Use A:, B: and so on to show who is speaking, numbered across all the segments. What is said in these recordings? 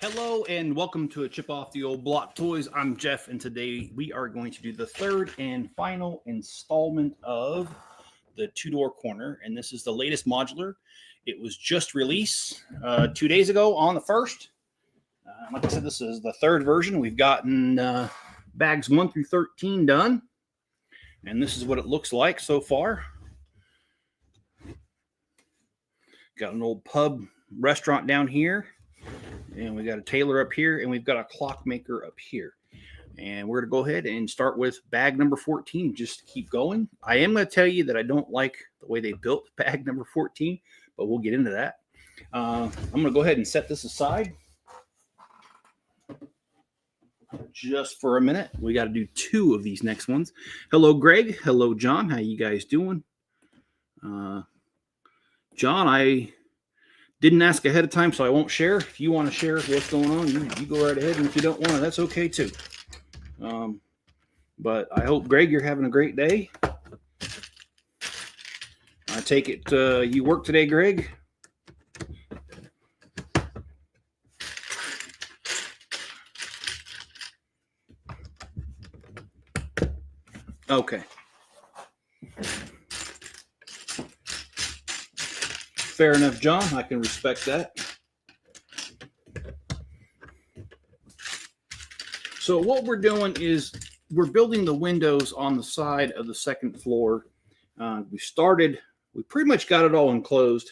A: Hello and welcome to a Chip Off the Old Block Toys. I'm Jeff, and today we are going to do the third and final installment of the Tudor corner, and this is the latest modular. It was just released 2 days ago on the 1st. Like I said, this is the third version. We've gotten bags 1 through 13 done, and this is what it looks like so far. Got an old pub restaurant down here. And we got a tailor up here, and we've got a clockmaker up here. And we're going to go ahead and start with bag number 14, just to keep going. I am going to tell you that I don't like the way they built bag number 14, but we'll get into that. I'm going to go ahead and set this aside just for a minute. We got to do 2 of these next ones. Hello, Greg. Hello, John. How you guys doing? John, I didn't ask ahead of time, so I won't share. If you want to share what's going on, you go right ahead. And if you don't want to, that's okay too. But I hope, Greg, you're having a great day. I take it you work today, Greg? Okay. Fair enough, John. I can respect that. So what we're doing is we're building the windows on the side of the second floor. We pretty much got it all enclosed.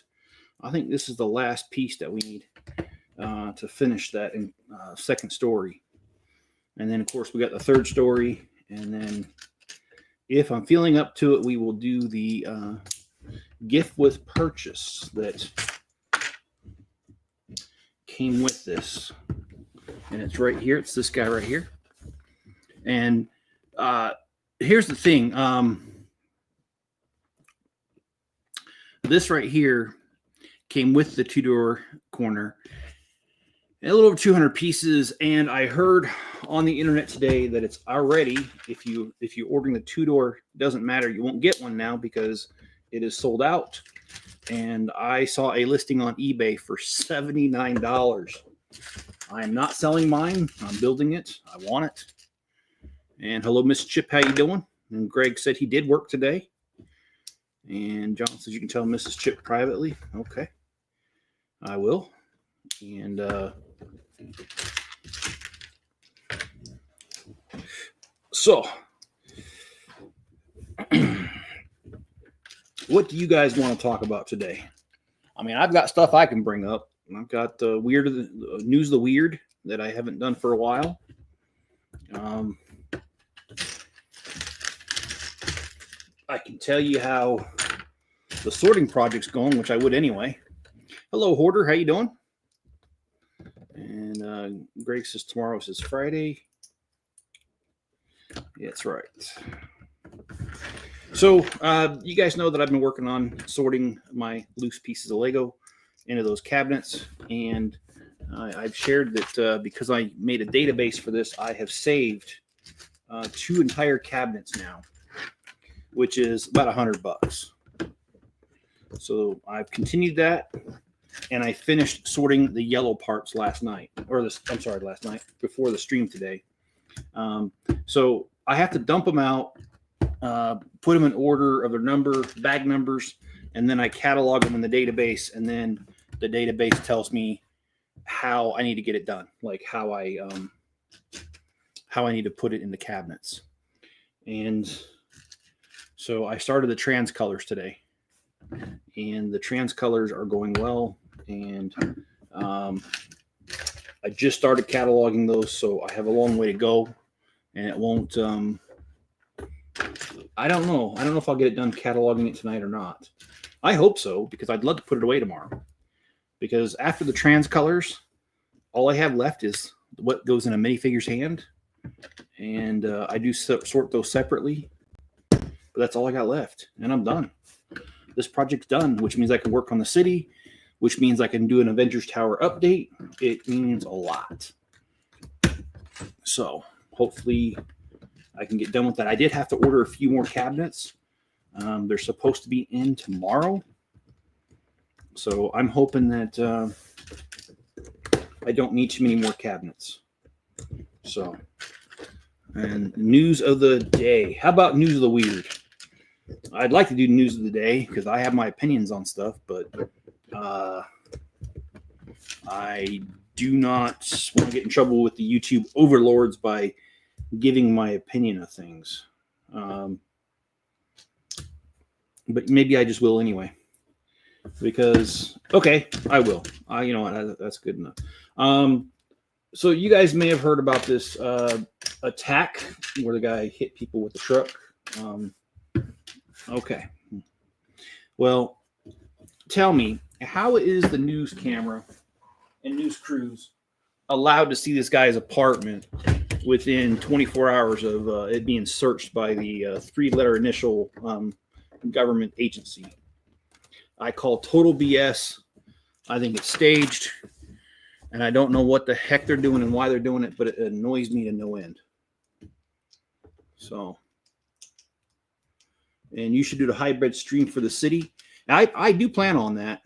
A: I think this is the last piece that we need to finish that in second story. And then, of course, we got the third story. And then if I'm feeling up to it, we will do the gift with purchase that came with this, and it's right here. It's this guy right here. And here's the thing, this right here came with the Tudor corner, a little over 200 pieces. And I heard on the internet today that it's already, if you're ordering the Tudor, it doesn't matter, you won't get one now because it is sold out. And I saw a listing on eBay for $79. I am not selling mine. I'm building it. I want it. And hello, Miss Chip. How you doing? And Greg said he did work today. And John says you can tell Mrs. Chip privately. Okay. I will. And so what do you guys want to talk about today? I mean, I've got stuff I can bring up. I've got news of the weird that I haven't done for a while. I can tell you how the sorting project's going, which I would anyway. Hello, Hoarder. How you doing? And Greg says tomorrow is Friday. Yeah, that's right. So you guys know that I've been working on sorting my loose pieces of Lego into those cabinets. And I've shared that because I made a database for this, I have saved 2 entire cabinets now, which is about $100. So I've continued that, and I finished sorting the yellow parts last night, last night before the stream today. So I have to dump them out, put them in order of their bag numbers, and then I catalog them in the database, and then the database tells me how I need to get it done, like how I need to put it in the cabinets. And so I started the trans colors today, and the trans colors are going well. And I just started cataloging those, so I have a long way to go, and it won't. I don't know if I'll get it done cataloging it tonight or not. I hope so, because I'd love to put it away tomorrow. Because after the trans colors, all I have left is what goes in a minifigure's hand, and I do sort those separately. But that's all I got left, and I'm done. This project's done, which means I can work on the city, which means I can do an Avengers Tower update. It means a lot. So hopefully I can get done with that. I did have to order a few more cabinets. They're supposed to be in tomorrow. So I'm hoping that I don't need too many more cabinets. So, and news of the day. How about news of the weird? I'd like to do news of the day because I have my opinions on stuff, but I do not want to get in trouble with the YouTube overlords by giving my opinion of things. But maybe I just will anyway. Because, okay, I will. You know what? That's good enough. So you guys may have heard about this attack where the guy hit people with the truck. Okay. Well, tell me, how is the news camera and news crews allowed to see this guy's apartment within 24 hours of it being searched by the 3-letter initial government agency? I call total BS. I think it's staged, and I don't know what the heck they're doing and why they're doing it, but it annoys me to no end. So, and you should do the hybrid stream for the city. I do plan on that.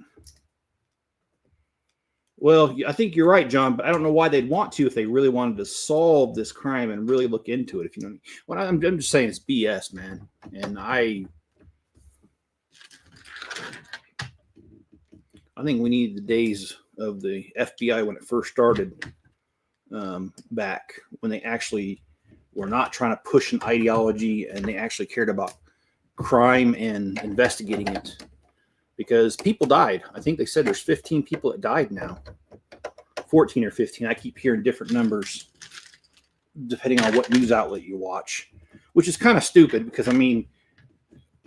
A: Well, I think you're right, John, but I don't know why they'd want to if they really wanted to solve this crime and really look into it. If you know, well, I'm just saying it's BS, man. And I think we need the days of the FBI when it first started back, when they actually were not trying to push an ideology and they actually cared about crime and investigating it. Because people died. I think they said there's 15 people that died now. 14 or 15. I keep hearing different numbers depending on what news outlet you watch, which is kind of stupid because, I mean,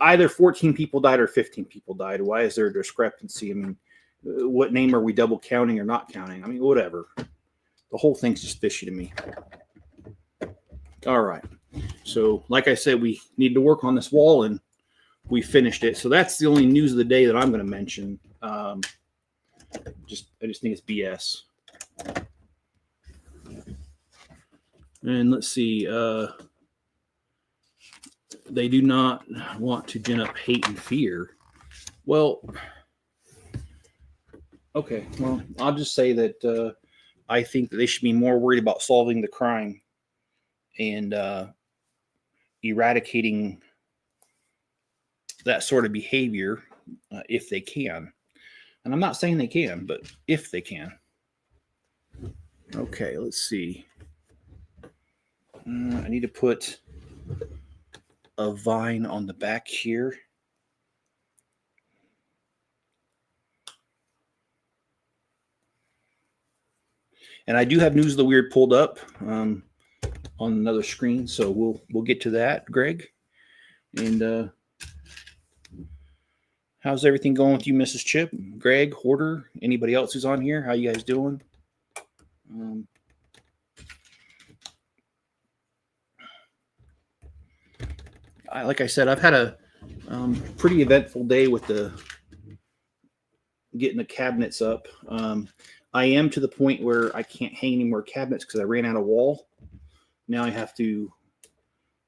A: either 14 people died or 15 people died. Why is there a discrepancy? I mean, what name are we double counting or not counting? I mean, whatever. The whole thing's just fishy to me. All right. So, like I said, we need to work on this wall, and we finished it. So that's the only news of the day that I'm going to mention. I just think it's BS. And let's see. They do not want to gin up hate and fear. Well, okay. Well, I'll just say that I think that they should be more worried about solving the crime and eradicating that sort of behavior if they can. And I'm not saying they can, but if they can. Okay, let's see. I need to put a vine on the back here. And I do have News of the Weird pulled up on another screen, so we'll get to that, Greg. And how's everything going with you, Mrs. Chip, Greg, Hoarder, anybody else who's on here? How you guys doing? Like I said, I've had a pretty eventful day with getting the cabinets up. I am to the point where I can't hang any more cabinets because I ran out of wall. Now I have to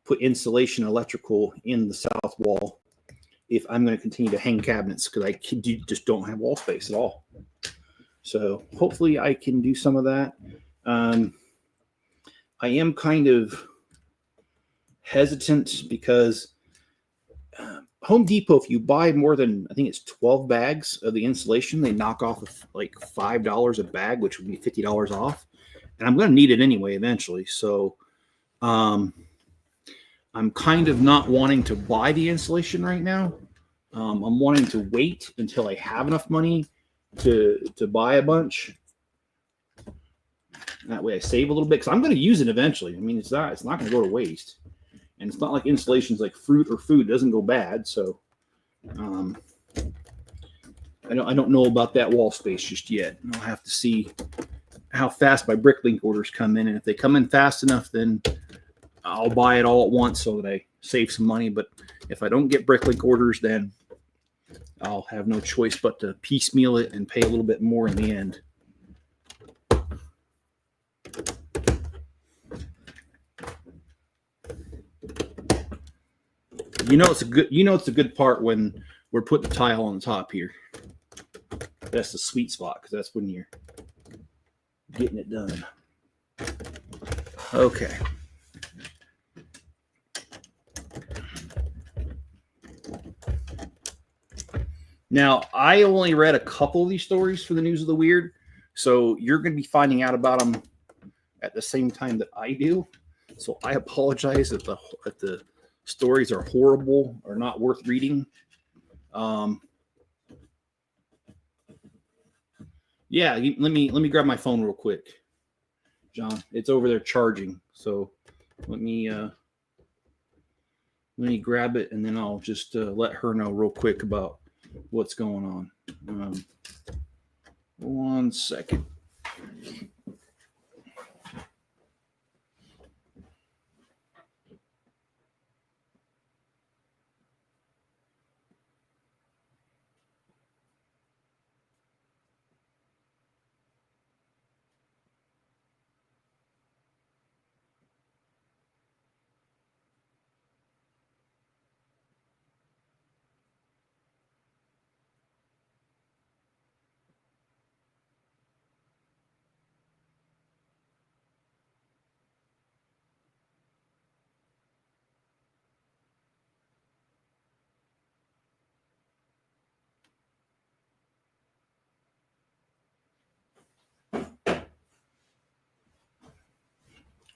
A: put insulation electrical in the south wall if I'm going to continue to hang cabinets because I just don't have wall space at all. So hopefully I can do some of that. I am kind of hesitant because Home Depot, if you buy more than, I think it's 12 bags of the insulation, they knock off like $5 a bag, which would be $50 off. And I'm going to need it anyway eventually. So I'm kind of not wanting to buy the insulation right now. I'm wanting to wait until I have enough money to buy a bunch. That way I save a little bit because I'm going to use it eventually. I mean, it's not going to go to waste. And it's not like insulation's like fruit or food. It doesn't go bad. So I don't know about that wall space just yet. I'll have to see how fast my Bricklink orders come in. And if they come in fast enough, then I'll buy it all at once so that I save some money. But if I don't get Bricklink orders, then I'll have no choice but to piecemeal it and pay a little bit more in the end. It's a good part when we're putting the tile on the top here. That's the sweet spot because that's when you're getting it done. Okay. Now, I only read a couple of these stories for the News of the Weird, so you're going to be finding out about them at the same time that I do. So I apologize if the stories are horrible or not worth reading. Yeah, let me grab my phone real quick, John. It's over there charging. So let me grab it, and then I'll just let her know real quick about what's going on. 1 second.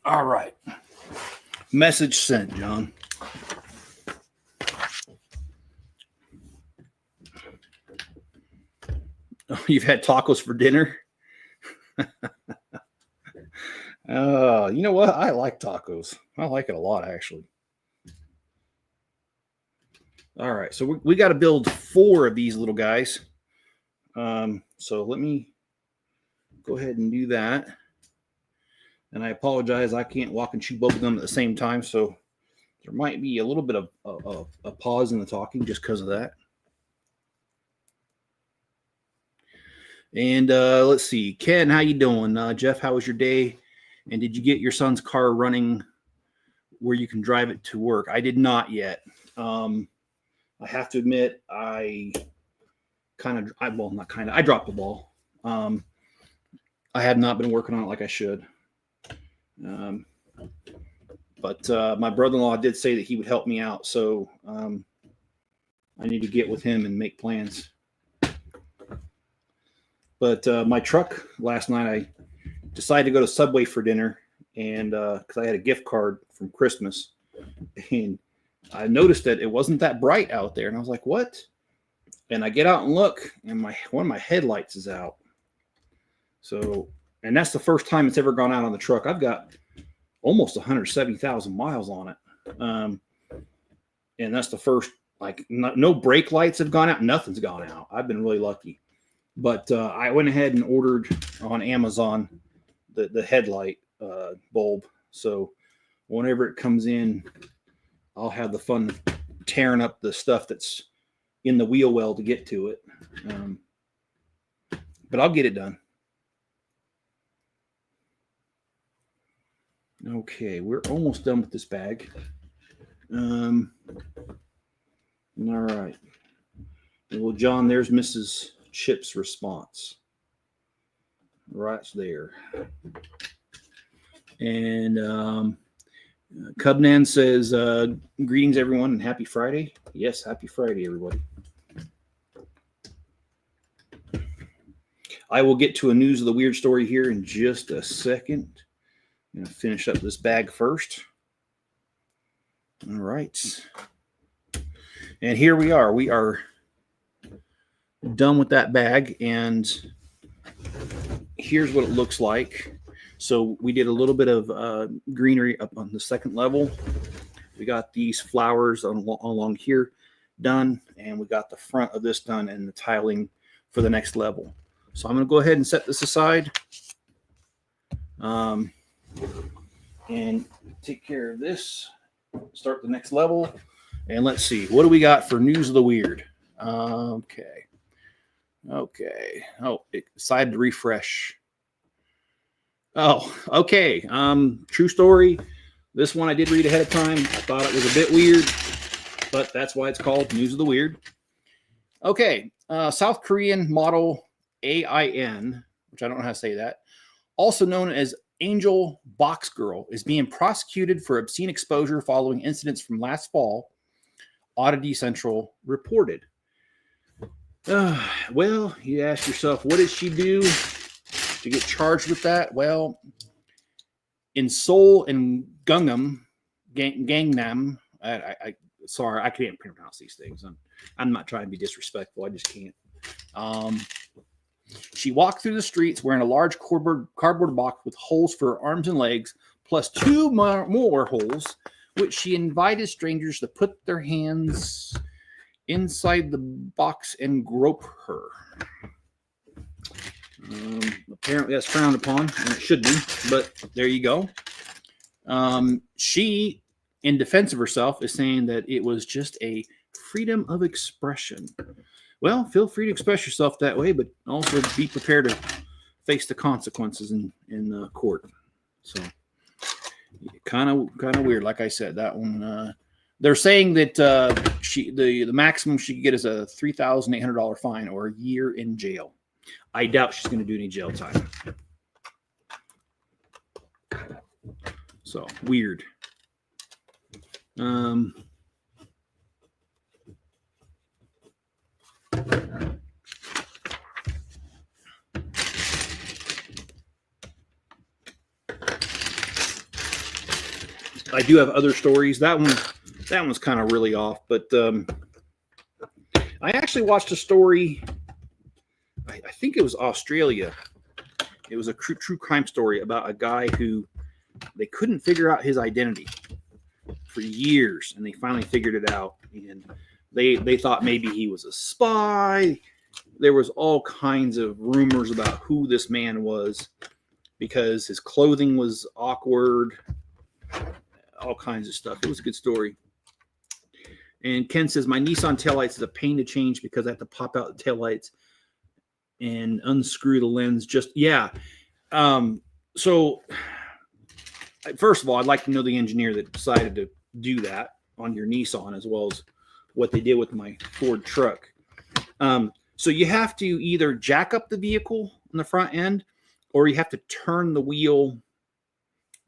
A: All right. Message sent, John. Oh, you've had tacos for dinner? You know what? I like tacos. I like it a lot, actually. All right. So we got to build 4 of these little guys. So let me go ahead and do that. And I apologize. I can't walk and chew both of them at the same time. So there might be a little bit of a pause in the talking just because of that. And let's see. Ken, how you doing? Jeff, how was your day? And did you get your son's car running where you can drive it to work? I did not yet. I have to admit, I dropped the ball. I have not been working on it like I should. But my brother-in-law did say that he would help me out. So I need to get with him and make plans. But my truck last night, I decided to go to Subway for dinner, and because I had a gift card from Christmas, and I noticed that it wasn't that bright out there, and I was like, "What?" And I get out and look, and one of my headlights is out. So, and that's the first time it's ever gone out on the truck. I've got almost 170,000 miles on it, and that's the first. Like, no brake lights have gone out. Nothing's gone out. I've been really lucky. But I went ahead and ordered on Amazon the headlight bulb. So whenever it comes in, I'll have the fun of tearing up the stuff that's in the wheel well to get to it. But I'll get it done. Okay, we're almost done with this bag. All right. Well, John, there's Mrs. Chip's response right there. And Cubnan says, greetings everyone and happy Friday. Yes, happy Friday, everybody. I will get to a News of the Weird story here in just a second. I'm going to finish up this bag first. All right. And here we are. We are done with that bag, and here's what it looks like. So we did a little bit of greenery up on the second level. We got these flowers along here done, and we got the front of this done and the tiling for the next level. So I'm going to go ahead and set this aside and take care of this, start the next level, and let's see, what do we got for News of the Weird? Okay. Oh, it decided to refresh. Oh, okay. True story. This one I did read ahead of time. I thought it was a bit weird, but that's why it's called News of the Weird. Okay. South Korean model AIN, which I don't know how to say that, also known as Angel Box Girl, is being prosecuted for obscene exposure following incidents from last fall, Oddity Central reported. Well, you ask yourself, what did she do to get charged with that? Well, in Seoul and Gangnam, sorry, I can't pronounce these things. I'm not trying to be disrespectful. I just can't. She walked through the streets wearing a large cardboard box with holes for her arms and legs, plus 2 more holes, which she invited strangers to put their hands inside the box and grope her. Apparently that's frowned upon, and it should be, but there you go. She, in defense of herself, is saying that it was just a freedom of expression. Well, feel free to express yourself that way, but also be prepared to face the consequences in court. So, kind of weird. Like I said, that one. They're saying that the maximum she could get is a $3,800 fine or a year in jail. I doubt she's going to do any jail time. So weird. I do have other stories. That one's kind of really off, but I actually watched a story. I think it was Australia. It was a true crime story about a guy who they couldn't figure out his identity for years, and they finally figured it out. And they thought maybe he was a spy. There was all kinds of rumors about who this man was because his clothing was awkward. All kinds of stuff. It was a good story. And Ken says, my Nissan taillights is a pain to change because I have to pop out the taillights and unscrew the lens. So first of all, I'd like to know the engineer that decided to do that on your Nissan, as well as what they did with my Ford truck. So you have to either jack up the vehicle on the front end, or you have to turn the wheel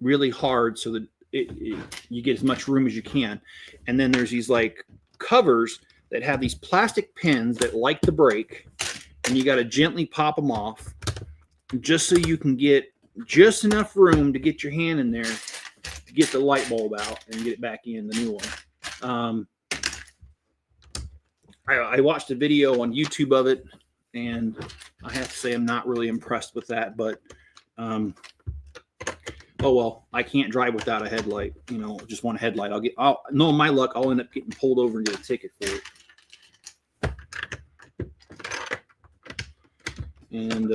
A: really hard so that you get as much room as you can. And then there's these like covers that have these plastic pins that like the brake, and you got to gently pop them off just so you can get just enough room to get your hand in there to get the light bulb out and get it back in the new one. I watched a video on YouTube of it, and I have to say I'm not really impressed with that, but oh well, I can't drive without a headlight. Just one headlight. Knowing my luck, I'll end up getting pulled over and get a ticket for it. And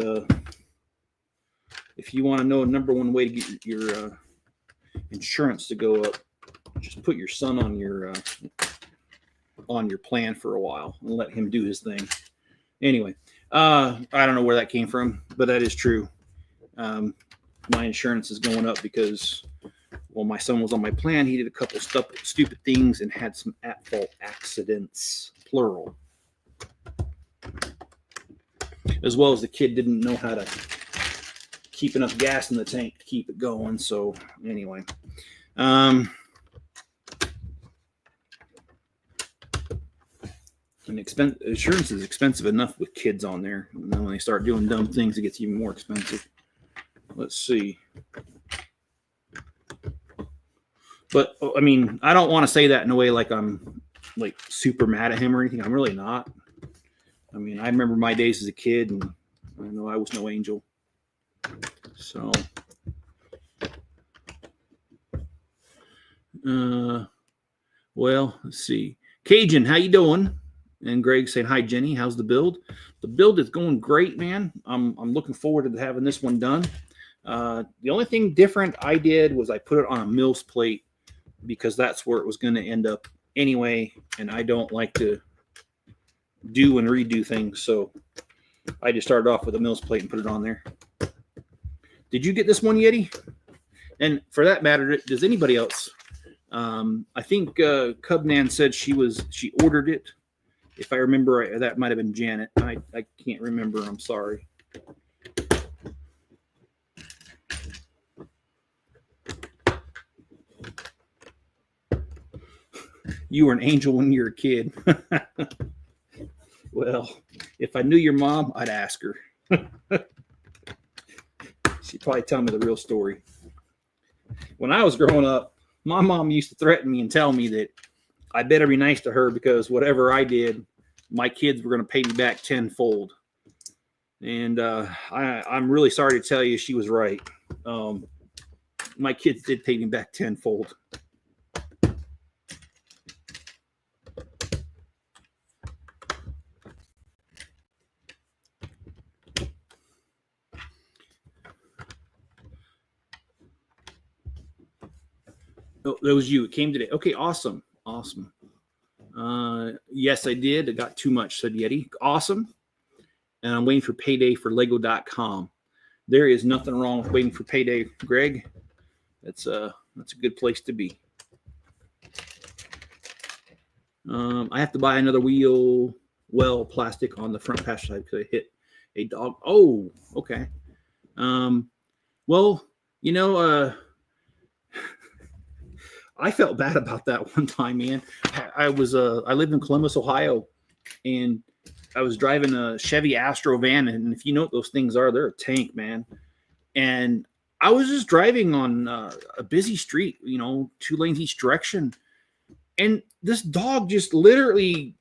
A: if you want to know a number one way to get your insurance to go up, just put your son on your plan for a while and let him do his thing. Anyway, I don't know where that came from, but that is true. My insurance is going up because, well, my son was on my plan. He did a couple stupid things and had some at-fault accidents, plural. As well as the kid didn't know how to keep enough gas in the tank to keep it going. So anyway, insurance is expensive enough with kids on there. And then when they start doing dumb things, it gets even more expensive. Let's see. But I mean, I don't want to say that in a way like I'm like super mad at him or anything. I'm really not. I mean, I remember my days as a kid, and I know I was no angel. So, well, let's see. Cajun, how you doing? And Greg saying, hi, Jenny. How's the build? The build is going great, man. I'm looking forward to having this one done. The only thing different I did was I put it on a Mills plate because that's where it was going to end up anyway. And I don't like to do and redo things. So I just started off with a Mills plate and put it on there. Did you get this one, Yeti? And for that matter, does anybody else? I think Cubnan said she ordered it. If I remember right, that might have been Janet. I can't remember. I'm sorry. You were an angel when you were a kid. Well, if I knew your mom, I'd ask her. She'd probably tell me the real story. When I was growing up, my mom used to threaten me and tell me that I better be nice to her because whatever I did, my kids were going to pay me back tenfold. And I'm really sorry to tell you she was right. My kids did pay me back tenfold. Oh, that was you. It came today. Okay, awesome. Awesome. Yes, I did. I got too much, said Yeti. Awesome. And I'm waiting for payday for Lego.com. There is nothing wrong with waiting for payday, Greg. That's a good place to be. I have to buy another wheel, plastic on the front passenger side because I hit a dog. Oh, okay. Well, you know, I felt bad about that one time, man. I lived in Columbus, Ohio, and I was driving a Chevy Astro van, and if you know what those things are, they're a tank, man. And I was just driving on a busy street, 2 lanes each direction, and this dog just literally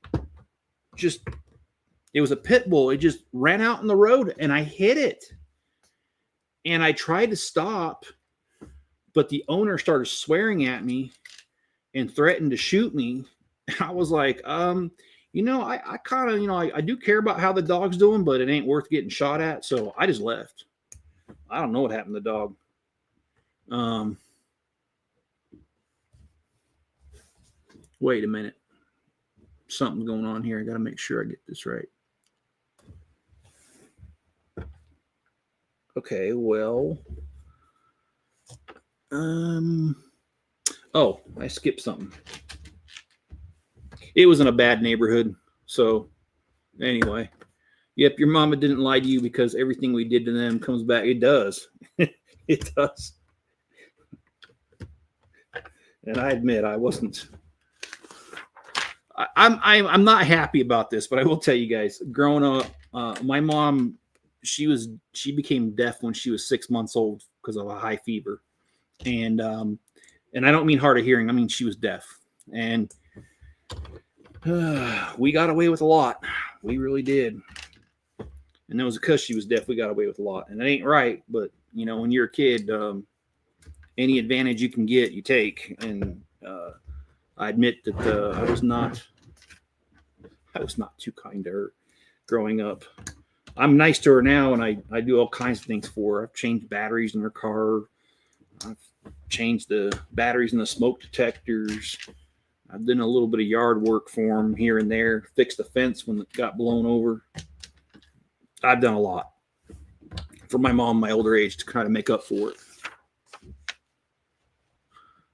A: it was a pit bull. It just ran out in the road, and I hit it. And I tried to stop, but the owner started swearing at me and threatened to shoot me. I was like, I kind of, I do care about how the dog's doing, but it ain't worth getting shot at. So I just left. I don't know what happened to the dog. Wait a minute. Something's going on here. I got to make sure I get this right. Okay, well. Oh, I skipped something. It was in a bad neighborhood. So anyway, yep, your mama didn't lie to you because everything we did to them comes back. It does. It does. And I admit I wasn't. I'm not happy about this, but I will tell you guys, growing up, my mom, she became deaf when she was 6 months old because of a high fever. And I don't mean hard of hearing. I mean, she was deaf, and we got away with a lot. We really did. And that was because she was deaf. We got away with a lot, and it ain't right. But when you're a kid, any advantage you can get, you take. And I admit that I was not too kind to her growing up. I'm nice to her now, and I do all kinds of things for her. I've changed batteries in her car. I've changed the batteries in the smoke detectors. I've done a little bit of yard work for them here and there, fixed the fence when it got blown over. I've done a lot for my mom, my older age, to kind of make up for it.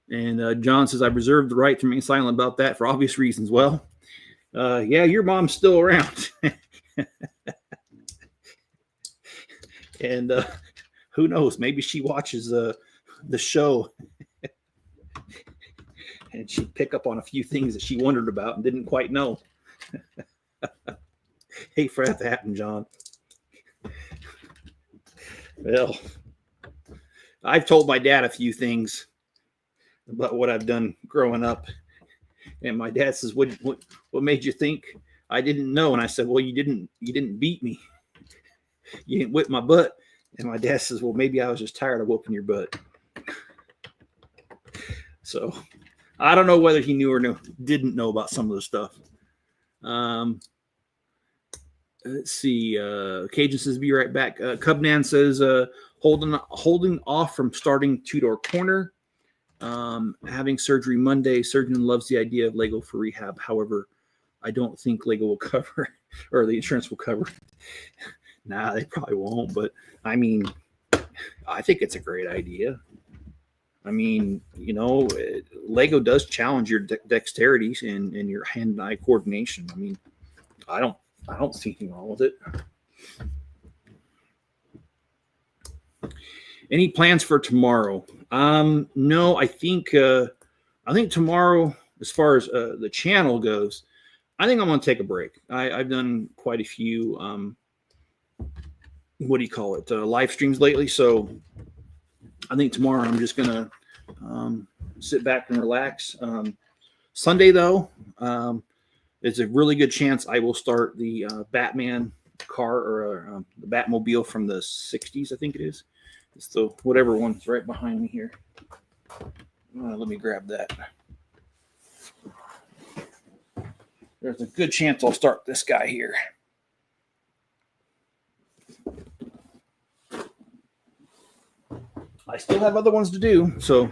A: And John says, I've reserved the right to remain silent about that for obvious reasons. Well, yeah, your mom's still around. And who knows? Maybe she watches the show and she'd pick up on a few things that she wondered about and didn't quite know. Hate for that to happen, John. Well, I've told my dad a few things about what I've done growing up, and my dad says, "What made you think I didn't know?" And I said, "Well, you didn't beat me. You didn't whip my butt." And my dad says, "Well, maybe I was just tired of whooping your butt." So I don't know whether he knew or didn't know about some of the stuff. Let's see. Cajun says, "Be right back." Cubnan says, holding off from starting Tudor Corner. Having surgery Monday. Surgeon loves the idea of Lego for rehab. However, I don't think Lego will cover or the insurance will cover. Nah, they probably won't. But I mean, I think it's a great idea. I mean, Lego does challenge your dexterity and your hand-eye coordination. I mean, I don't see anything wrong with it. Any plans for tomorrow? No, I think tomorrow as far as the channel goes, I think I'm going to take a break. I've done quite a few, what do you call it, live streams lately. So I think tomorrow I'm just going to sit back and relax. Sunday, though, it's a really good chance I will start the Batman car or the Batmobile from the 60s, I think it is. It's the whatever one's right behind me here. Let me grab that. There's a good chance I'll start this guy here. I still have other ones to do, so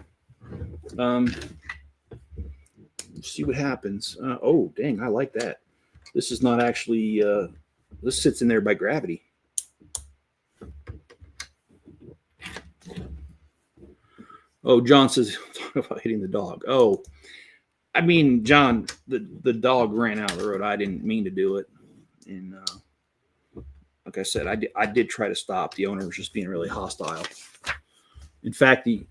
A: see what happens. Oh, dang, I like that. This is not actually, this sits in there by gravity. Oh, John says, talk about hitting the dog. Oh, I mean, John, the dog ran out of the road. I didn't mean to do it. And like I said, I did try to stop. The owner was just being really hostile. In fact, he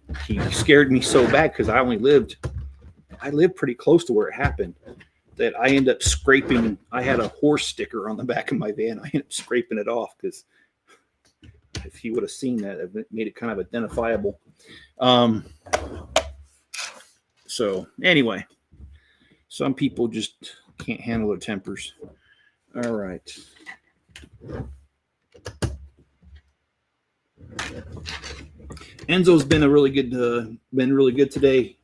A: scared me so bad because I lived pretty close to where it happened that I ended up scraping. I had a horse sticker on the back of my van. I ended up scraping it off because if he would have seen that, it made it kind of identifiable. So anyway, some people just can't handle their tempers. All right. Enzo's been really good today.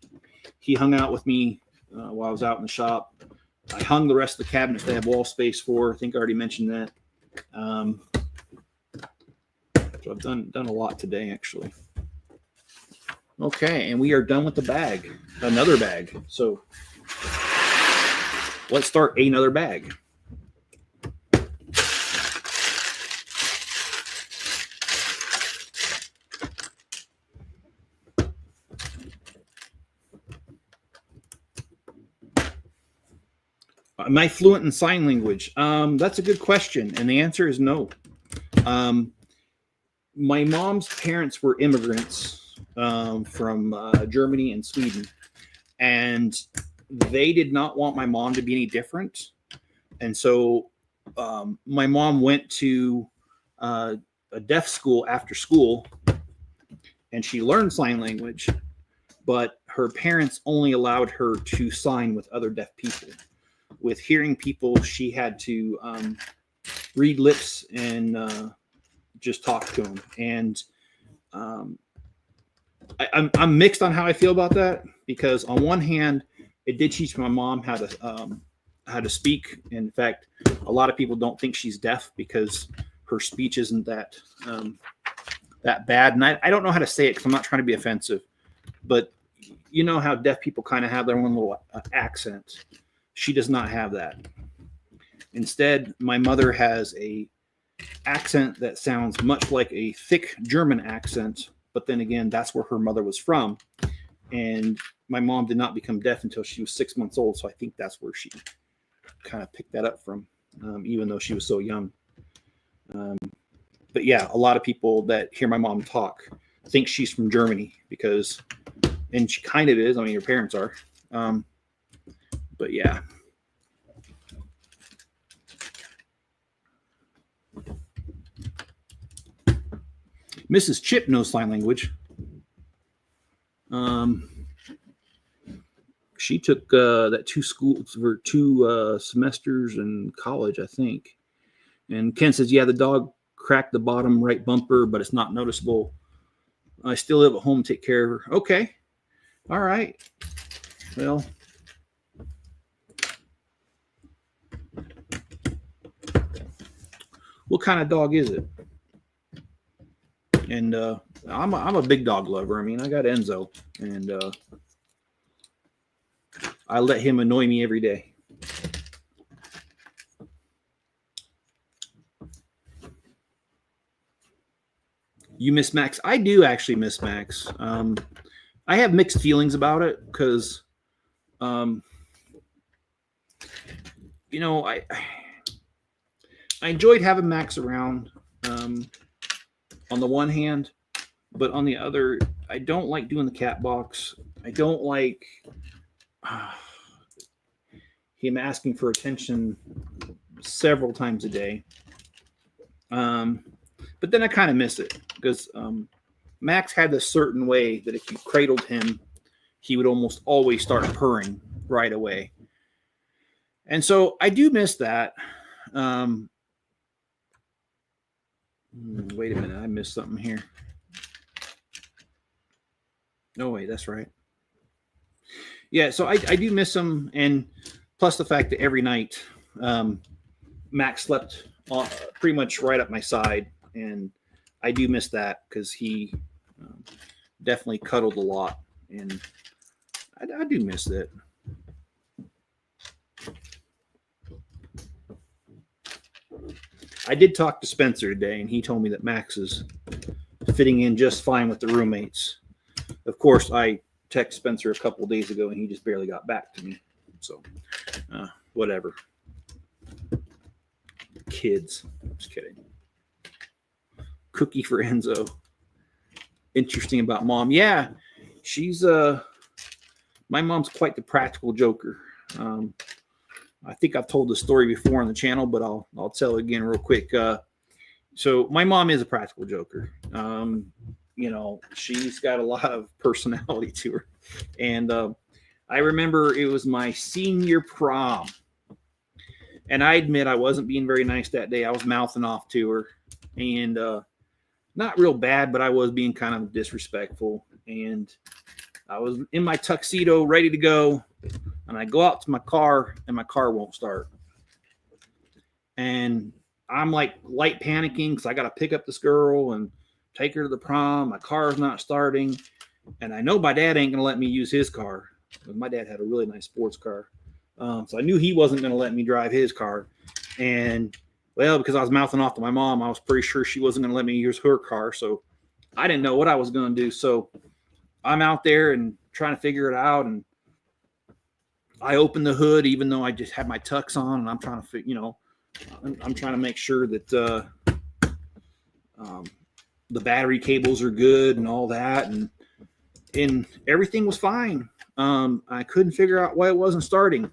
A: He hung out with me while I was out in the shop. I hung the rest of the cabinets they have wall space for. I think I already mentioned that. So I've done a lot today, actually. Okay, and we are done with the bag. Another bag. So let's start another bag. Am I fluent in sign language? That's a good question, and the answer is no. My mom's parents were immigrants from Germany and Sweden, and they did not want my mom to be any different. And so my mom went to a deaf school after school, and she learned sign language, but her parents only allowed her to sign with other deaf people. With hearing people, she had to read lips and just talk to them. And I'm mixed on how I feel about that, because on one hand, it did teach my mom how to speak. In fact, a lot of people don't think she's deaf because her speech isn't that bad. And I don't know how to say it because I'm not trying to be offensive, but you know how deaf people kind of have their own little accent. She does not have that. Instead, my mother has a accent that sounds much like a thick German accent, but then again, that's where her mother was from. And my mom did not become deaf until she was 6 months old, so I think that's where she kind of picked that up from, even though she was so young. But yeah, a lot of people that hear my mom talk think she's from Germany because, and she kind of is. I mean, her parents are. But yeah. Mrs. Chip knows sign language. She took that two semesters in college, I think. And Ken says, yeah, the dog cracked the bottom right bumper, but it's not noticeable. I still live at home, take care of her. Okay. All right. Well, what kind of dog is it? And I'm a big dog lover. I mean, I got Enzo, and I let him annoy me every day. You miss Max? I do actually miss Max. I have mixed feelings about it because, you know, I enjoyed having Max around on the one hand, but on the other, I don't like doing the cat box. I don't like him asking for attention several times a day. But then I kind of miss it because Max had this certain way that if you cradled him, he would almost always start purring right away. And so I do miss that. Wait a minute. I missed something here. No, wait, that's right. Yeah, so I do miss him. And plus the fact that every night Max slept pretty much right up my side. And I do miss that because he definitely cuddled a lot. And I do miss it. I did talk to Spencer today, and he told me that Max is fitting in just fine with the roommates. Of course, I texted Spencer a couple of days ago, and he just barely got back to me. So, whatever. Kids. Just kidding. Cookie for Enzo. Interesting about mom. Yeah, she's my mom's quite the practical joker. I think I've told the story before on the channel, but I'll tell it again real quick. So my mom is a practical joker. She's got a lot of personality to her. And I remember it was my senior prom. And I admit I wasn't being very nice that day. I was mouthing off to her. And not real bad, but I was being kind of disrespectful. And I was in my tuxedo ready to go. And I go out to my car, and my car won't start. And I'm like light panicking because I got to pick up this girl and take her to the prom. My car's not starting. And I know my dad ain't going to let me use his car. My dad had a really nice sports car. So I knew he wasn't going to let me drive his car. And, well, because I was mouthing off to my mom, I was pretty sure she wasn't going to let me use her car. So I didn't know what I was going to do. So I'm out there and trying to figure it out. And I opened the hood, even though I just had my tux on, and I'm trying to, I'm trying to make sure that the battery cables are good and all that, and everything was fine. I couldn't figure out why it wasn't starting.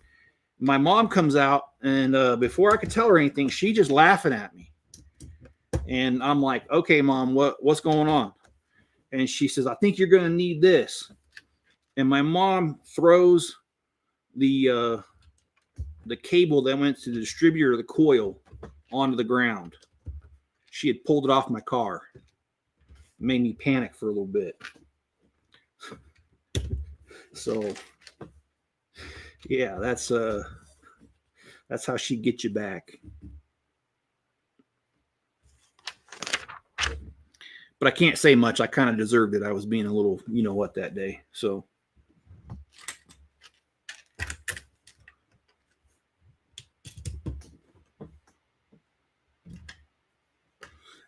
A: My mom comes out, and before I could tell her anything, she just laughing at me, and I'm like, "Okay, Mom, what's going on?" And she says, "I think you're going to need this." And my mom throws the cable that went to the distributor of the coil onto the ground. She had pulled it off my car. It made me panic for a little bit. So yeah, that's how she gets you back. But I can't say much. I kind of deserved it. I was being a little, what, that day. So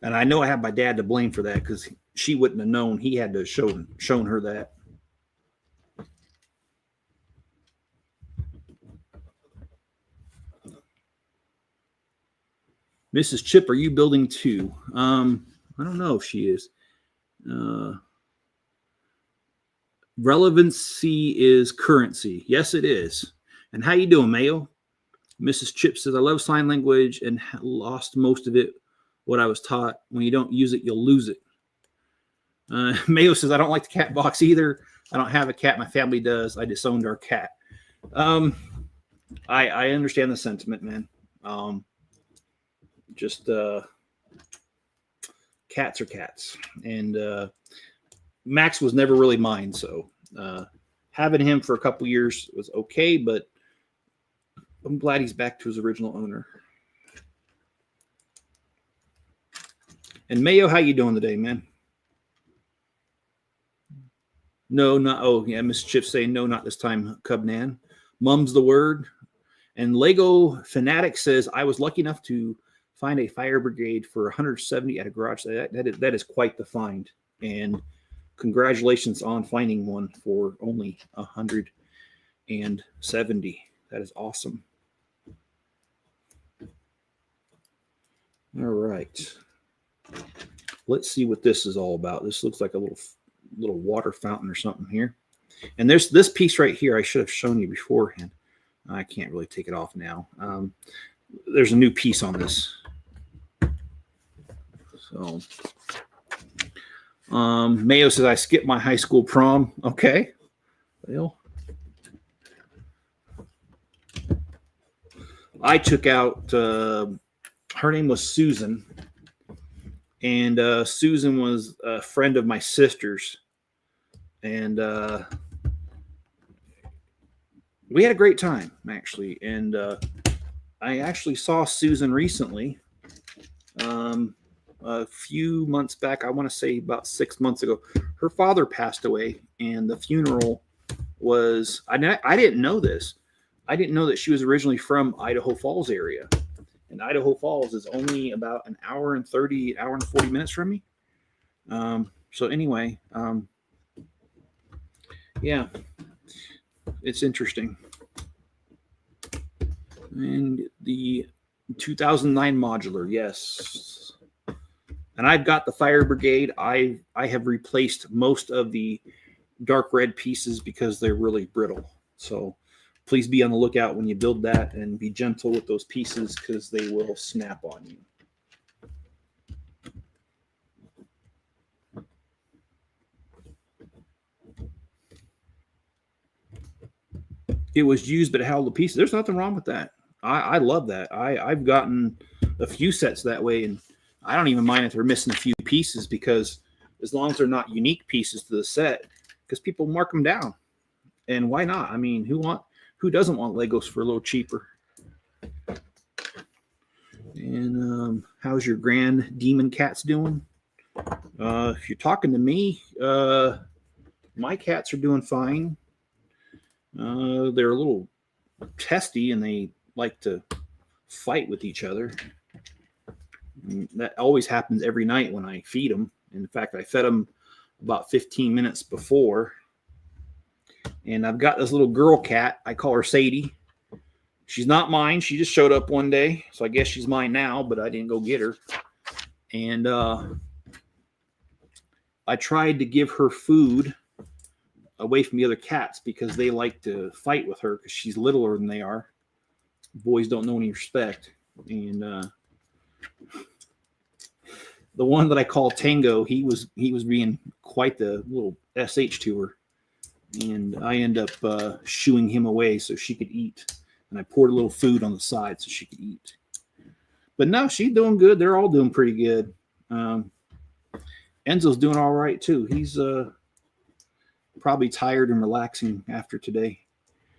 A: and I know I have my dad to blame for that because she wouldn't have known. He had to have shown her that. Mrs. Chip, are you building too? I don't know if she is. Relevancy is currency. Yes, it is. And how you doing, Mayo? Mrs. Chip says, I love sign language and lost most of it. What I was taught, when you don't use it, you'll lose it. Mayo says, I don't like the cat box either. I don't have a cat. My family does. I disowned our cat. I understand the sentiment, man. Cats are cats. And Max was never really mine. So having him for a couple years was okay, but I'm glad he's back to his original owner. And Mayo, how you doing today, man? No, not. Oh, yeah. Miss Chip saying no, not this time, Cubnan. Mum's the word. And Lego Fanatic says, I was lucky enough to find a fire brigade for 170 at a garage. That is quite the find. And congratulations on finding one for only 170. That is awesome. All right. Let's see what this is all about. This looks like a little water fountain or something here. And there's this piece right here I should have shown you beforehand. I can't really take it off now. There's a new piece on this. So, Mayo says I skipped my high school prom. Okay. Well, I took out, her name was Susan. And Susan was a friend of my sister's. And we had a great time, actually. And I actually saw Susan recently. A few months back, I want to say about 6 months ago. Her father passed away, and the funeral was, I didn't know this. I didn't know that she was originally from Idaho Falls area. And Idaho Falls is only about an hour and 40 minutes from me. So anyway, yeah, it's interesting. And the 2009 modular, yes. And I've got the fire brigade. I have replaced most of the dark red pieces because they're really brittle. So please be on the lookout when you build that, and be gentle with those pieces because they will snap on you. It was used, but it held the pieces. There's nothing wrong with that. I love that. I've gotten a few sets that way, and I don't even mind if they're missing a few pieces, because as long as they're not unique pieces to the set, because people mark them down. And why not? I mean, who doesn't want Legos for a little cheaper? And how's your grand demon cats doing? If you're talking to me, my cats are doing fine. They're a little testy, and they like to fight with each other. And that always happens every night when I feed them. In fact, I fed them about 15 minutes before. And I've got this little girl cat. I call her Sadie. She's not mine. She just showed up one day. So I guess she's mine now, but I didn't go get her. And I tried to give her food away from the other cats because they like to fight with her because she's littler than they are. Boys don't know any respect. And the one that I call Tango, he was being quite the little SH to her. And I end up shooing him away so she could eat. And I poured a little food on the side so she could eat. But no, she's doing good. They're all doing pretty good. Enzo's doing all right too. He's probably tired and relaxing after today,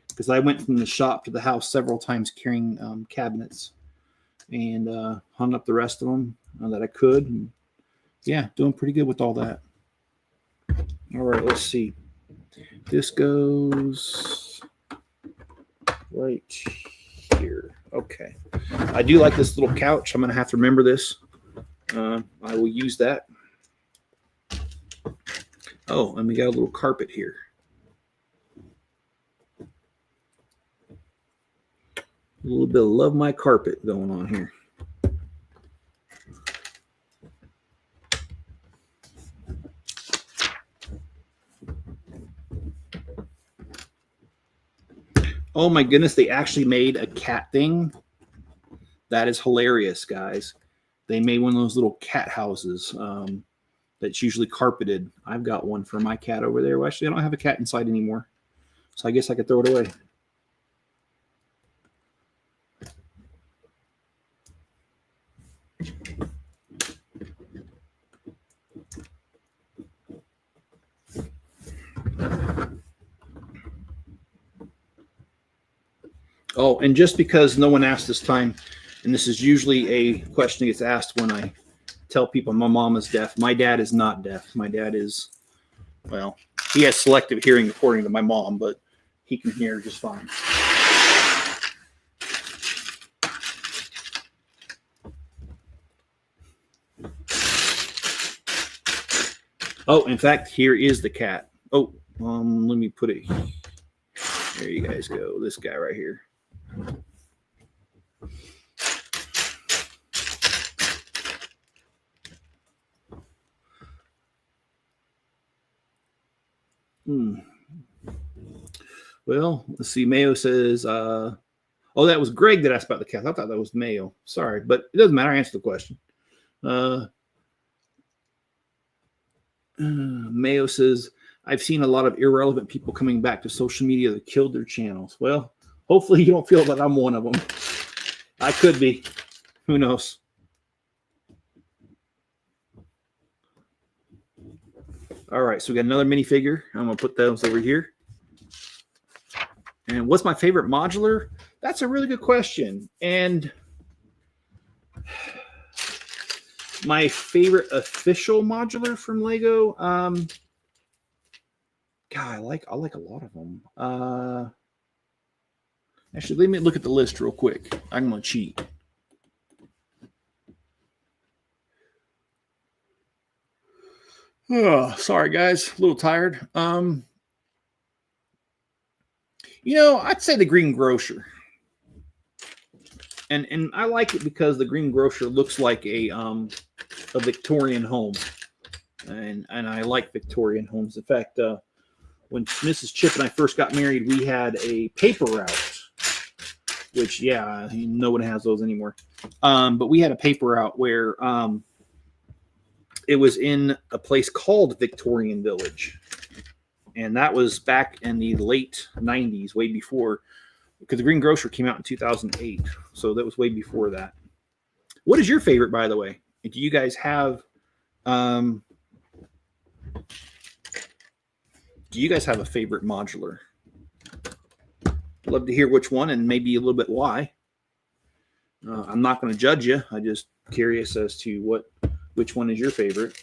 A: because I went from the shop to the house several times carrying cabinets, and hung up the rest of them that I could. And yeah, doing pretty good with all that. All right, let's see. This goes right here. Okay. I do like this little couch. I'm going to have to remember this. I will use that. Oh, and we got a little carpet here. A little bit of love my carpet going on here. Oh my goodness, they actually made a cat thing. That is hilarious, guys. They made one of those little cat houses that's usually carpeted. I've got one for my cat over there. Well, actually, I don't have a cat inside anymore, so I guess I could throw it away. Oh, and just because no one asked this time, and this is usually a question that gets asked when I tell people my mom is deaf. My dad is not deaf. My dad is, well, he has selective hearing according to my mom, but he can hear just fine. Oh, in fact, here is the cat. Oh, let me put it. There you guys go. This guy right here. Well, let's see. Mayo says, oh, that was Greg that asked about the cats. I thought that was Mayo. Sorry, but it doesn't matter. I answered the question. Mayo says, I've seen a lot of irrelevant people coming back to social media that killed their channels. Well, hopefully you don't feel like I'm one of them. I could be. Who knows? All right, so we got another minifigure. I'm going to put those over here. And what's my favorite modular? That's a really good question. And my favorite official modular from Lego, God, I like a lot of them. Actually, let me look at the list real quick. I'm going to cheat. Oh, sorry, guys. A little tired. I'd say the Green Grocer. And I like it because the Green Grocer looks like a Victorian home. And I like Victorian homes. In fact, when Mrs. Chip and I first got married, we had a paper route, which, yeah, no one has those anymore. But we had a paper route where it was in a place called Victorian Village. And that was back in the late 90s, way before, because the Green Grocer came out in 2008. So that was way before that. What is your favorite, by the way? Do you guys have a favorite modular? Love to hear which one and maybe a little bit why. I'm not going to judge you. I'm just curious as to which one is your favorite.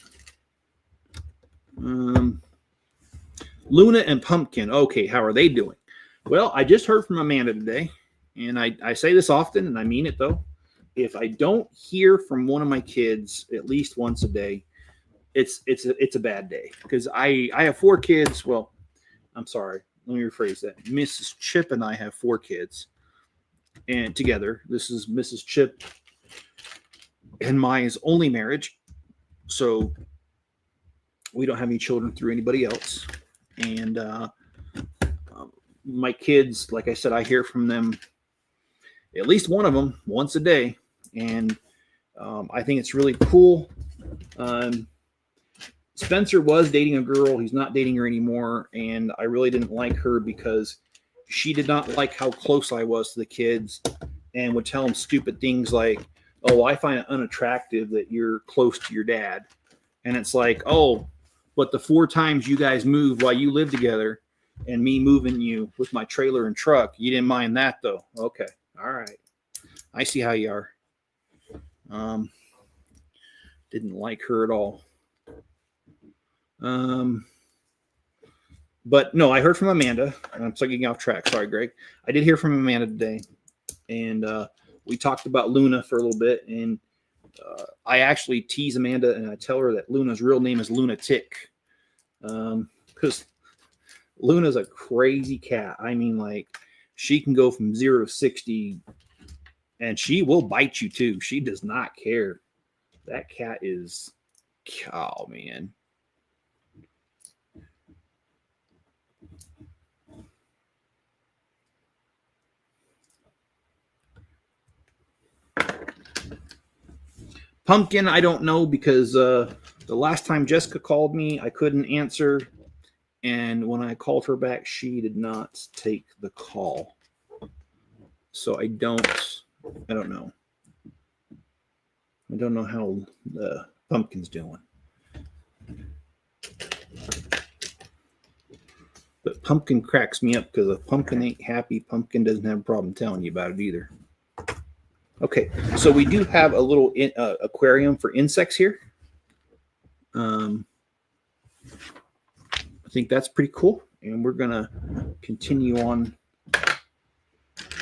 A: Luna and Pumpkin. Okay, how are they doing? Well, I just heard from Amanda today, and I say this often, and I mean it though. If I don't hear from one of my kids at least once a day, it's a bad day, because I have 4 kids. Well, I'm sorry. Let me rephrase that. Mrs. Chip and I have 4 kids, and together. This is Mrs. Chip and my only marriage, so we don't have any children through anybody else. And my kids, like I said, I hear from them, at least one of them, once a day. And I think it's really cool. Spencer was dating a girl. He's not dating her anymore. And I really didn't like her because she did not like how close I was to the kids and would tell them stupid things like, oh, I find it unattractive that you're close to your dad. And it's like, oh, but the 4 times you guys moved while you lived together and me moving you with my trailer and truck, you didn't mind that though. Okay. All right. I see how you are. Didn't like her at all. But no, I heard from Amanda. I'm getting off track. Sorry, Greg. I did hear from Amanda today. And we talked about Luna for a little bit. And I actually tease Amanda and I tell her that Luna's real name is Lunatic. Because Luna's a crazy cat. I mean, like, she can go from 0 to 60 and she will bite you too. She does not care. That cat is, oh man. Pumpkin, I don't know, because the last time Jessica called me, I couldn't answer. And when I called her back, she did not take the call. So I don't know. I don't know how the Pumpkin's doing. But Pumpkin cracks me up, because if Pumpkin ain't happy, Pumpkin doesn't have a problem telling you about it either. Okay, so we do have a little aquarium for insects here. I think that's pretty cool. And we're going to continue on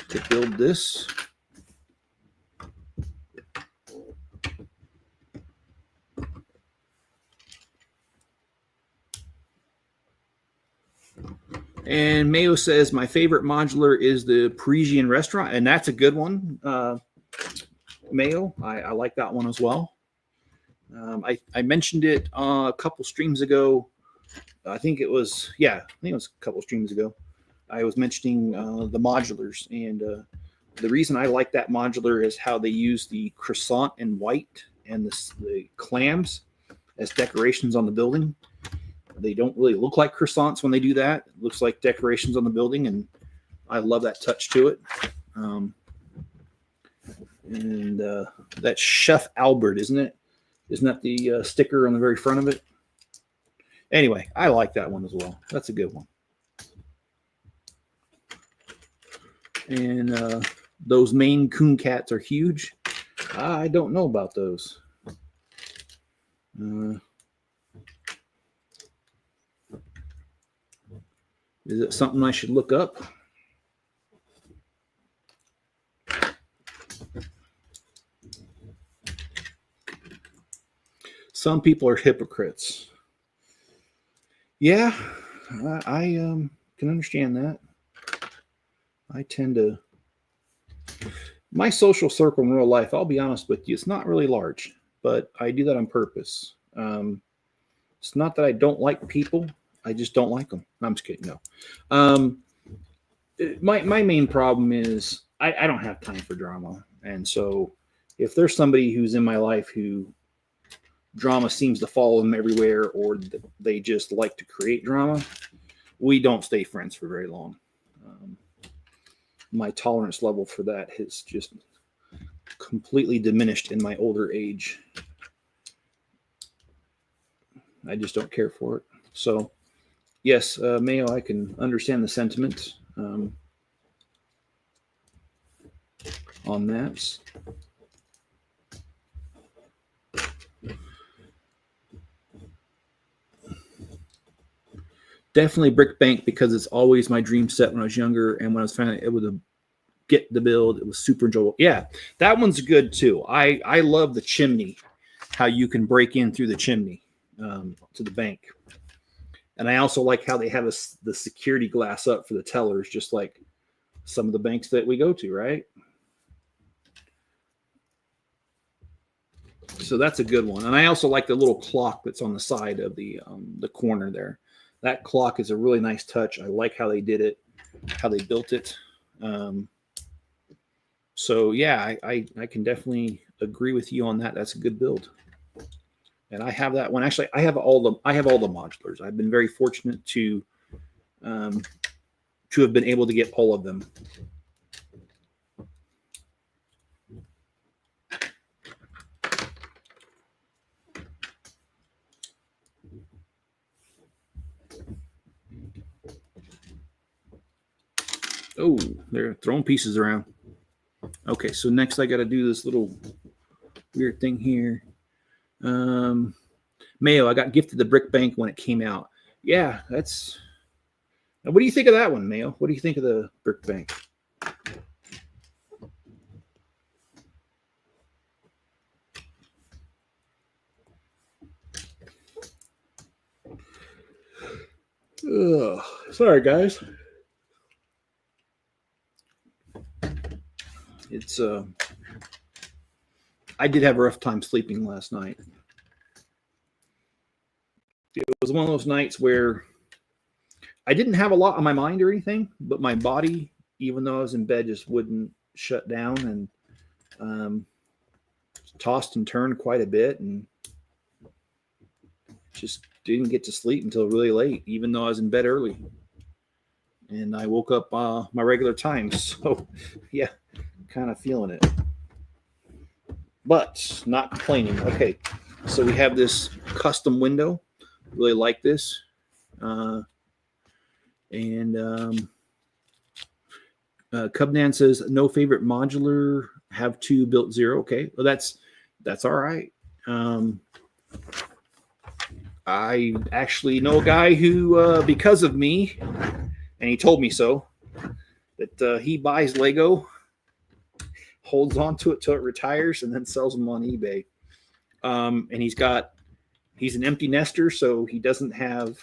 A: to build this. And Mayo says, my favorite modular is the Parisian restaurant. And that's a good one, Mayo. I like that one as well. I mentioned it a couple streams ago. I think it was a couple streams ago. I was mentioning the modulars, and the reason I like that modular is how they use the croissant in white and the clams as decorations on the building. They don't really look like croissants when they do that. It looks like decorations on the building, and I love that touch to it. And that's Chef Albert, isn't it? Isn't that the sticker on the very front of it? Anyway, I like that one as well. That's a good one. And those Maine Coon cats are huge. I don't know about those. Is it something I should look up? Some people are hypocrites. Yeah, I can understand that. I tend to... My social circle in real life, I'll be honest with you, it's not really large, but I do that on purpose. It's not that I don't like people. I just don't like them. I'm just kidding. No. My main problem is I don't have time for drama. And so if there's somebody who's in my life who drama seems to follow them everywhere, or they just like to create drama, we don't stay friends for very long. My tolerance level for that has just completely diminished in my older age. I just don't care for it. So, yes, Mayo, I can understand the sentiment on that. Definitely Brick Bank, because it's always my dream set when I was younger, and when I was finally able to get the build, it was super enjoyable. Yeah, that one's good too. I love the chimney, how you can break in through the chimney to the bank. And I also like how they have the security glass up for the tellers, just like some of the banks that we go to, right? So that's a good one. And I also like the little clock that's on the side of the corner there. That clock is a really nice touch. I like how they did it, how they built it. So yeah, I can definitely agree with you on that. That's a good build. And I have that one. Actually, I have all the modulars. I've been very fortunate to have been able to get all of them. Oh, they're throwing pieces around. Okay, so next I got to do this little weird thing here. Mayo, I got gifted the Brick Bank when it came out. Yeah, that's... What do you think of that one, Mayo? What do you think of the Brick Bank? Ugh, sorry, guys. It's I did have a rough time sleeping last night. It was one of those nights where I didn't have a lot on my mind or anything, but my body, even though I was in bed, just wouldn't shut down, and tossed and turned quite a bit, and just didn't get to sleep until really late, even though I was in bed early. And I woke up my regular time. So yeah, kind of feeling it, but not complaining. Okay, so we have this custom window. Really like this. Cubnan says no favorite modular, have two, built zero. Okay, well that's all right. I actually know a guy who, because of me, and he told me so, that he buys Lego, holds on to it till it retires, and then sells them on eBay. And he's an empty nester, so he doesn't have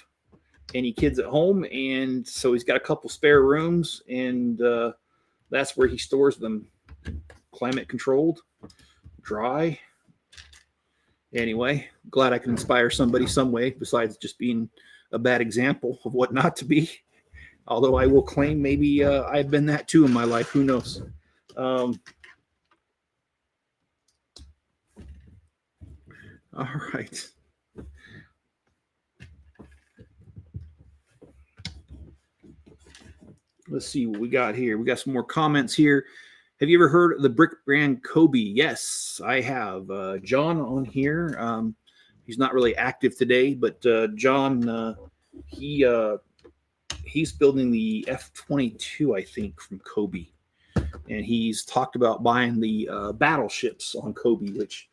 A: any kids at home, and so he's got a couple spare rooms, and that's where he stores them. Climate controlled, dry. Anyway, glad I can inspire somebody some way besides just being a bad example of what not to be. Although I will claim maybe I've been that too in my life. Who knows? All right. Let's see what we got here. We got some more comments here. Have you ever heard of the brick brand Kobe? Yes, I have. John on here. He's not really active today, but John, he's building the F-22, I think, from Kobe, and he's talked about buying the battleships on Kobe, which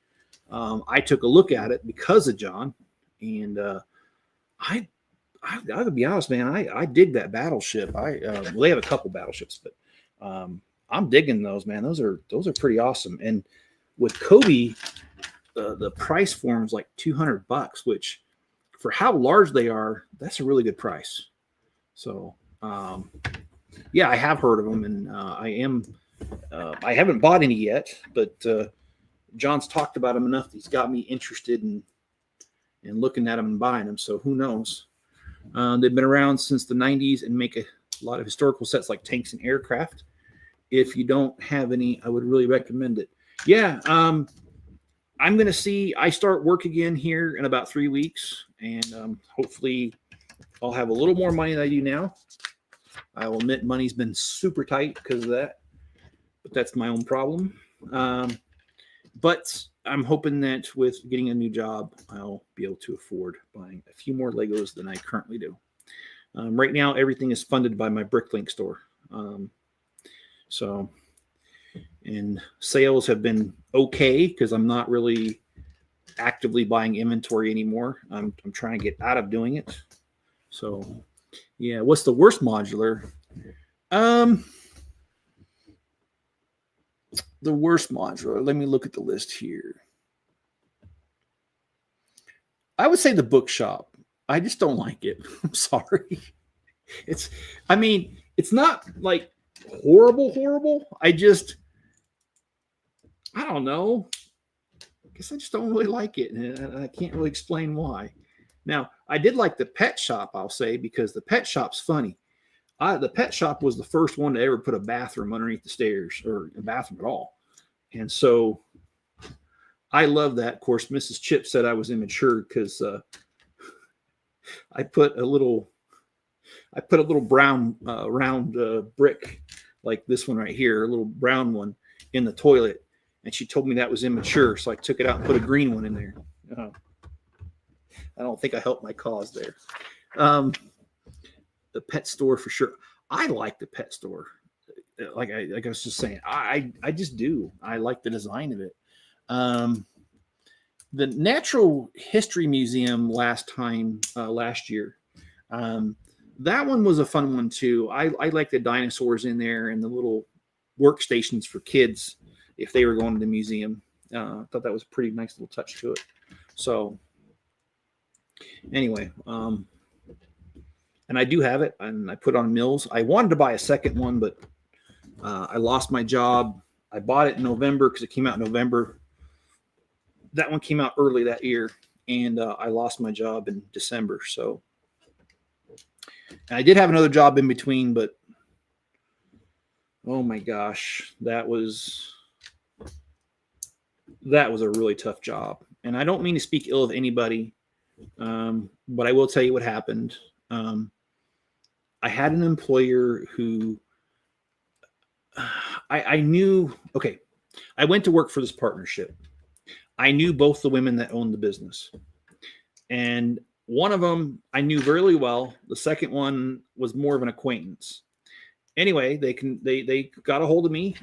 A: I took a look at it because of John, and I gotta be honest, man. I dig that battleship. Well, they have a couple battleships, but I'm digging those, man. Those are pretty awesome. And with Kobe, the price forms like $200, which for how large they are, that's a really good price. So yeah, I have heard of them, and I haven't bought any yet, but John's talked about them enough that he's got me interested in looking at them and buying them. So who knows? They've been around since the 90s and make a lot of historical sets like tanks and aircraft. If you don't have any, I would really recommend it. Yeah, I'm going to see. I start work again here in about 3 weeks, and hopefully I'll have a little more money than I do now. I will admit money's been super tight because of that, but that's my own problem. But I'm hoping that with getting a new job, I'll be able to afford buying a few more Legos than I currently do. Right now, everything is funded by my Bricklink store. And sales have been okay because I'm not really actively buying inventory anymore. I'm trying to get out of doing it. So, yeah, what's the worst modular? The worst modular. Let me look at the list here. I would say the bookshop. I just don't like it. I'm sorry. It's not like horrible. I don't know. I guess I just don't really like it, and I can't really explain why. Now, I did like the pet shop, I'll say, because the pet shop's funny. The pet shop was the first one to ever put a bathroom underneath the stairs, or a bathroom at all. And so I love that. Of course, Mrs. Chip said I was immature because I put a little brown round brick like this one right here, a little brown one in the toilet. And she told me that was immature. So I took it out and put a green one in there. I don't think I helped my cause there. The pet store for sure. I like the pet store. Like I was just saying, I just do. I like the design of it. The Natural History Museum last year, that one was a fun one too. I like the dinosaurs in there and the little workstations for kids if they were going to the museum. I thought that was a pretty nice little touch to it. So anyway, and I do have it, and I put it on Mills. I wanted to buy a second one, but I lost my job. I bought it in November because it came out in November. That one came out early that year, and I lost my job in December. So, and I did have another job in between, but oh my gosh, that was a really tough job. And I don't mean to speak ill of anybody, but I will tell you what happened. I had an employer who I knew. Okay, I went to work for this partnership. I knew both the women that owned the business, and one of them I knew really well. The second one was more of an acquaintance. Anyway, they got a hold of me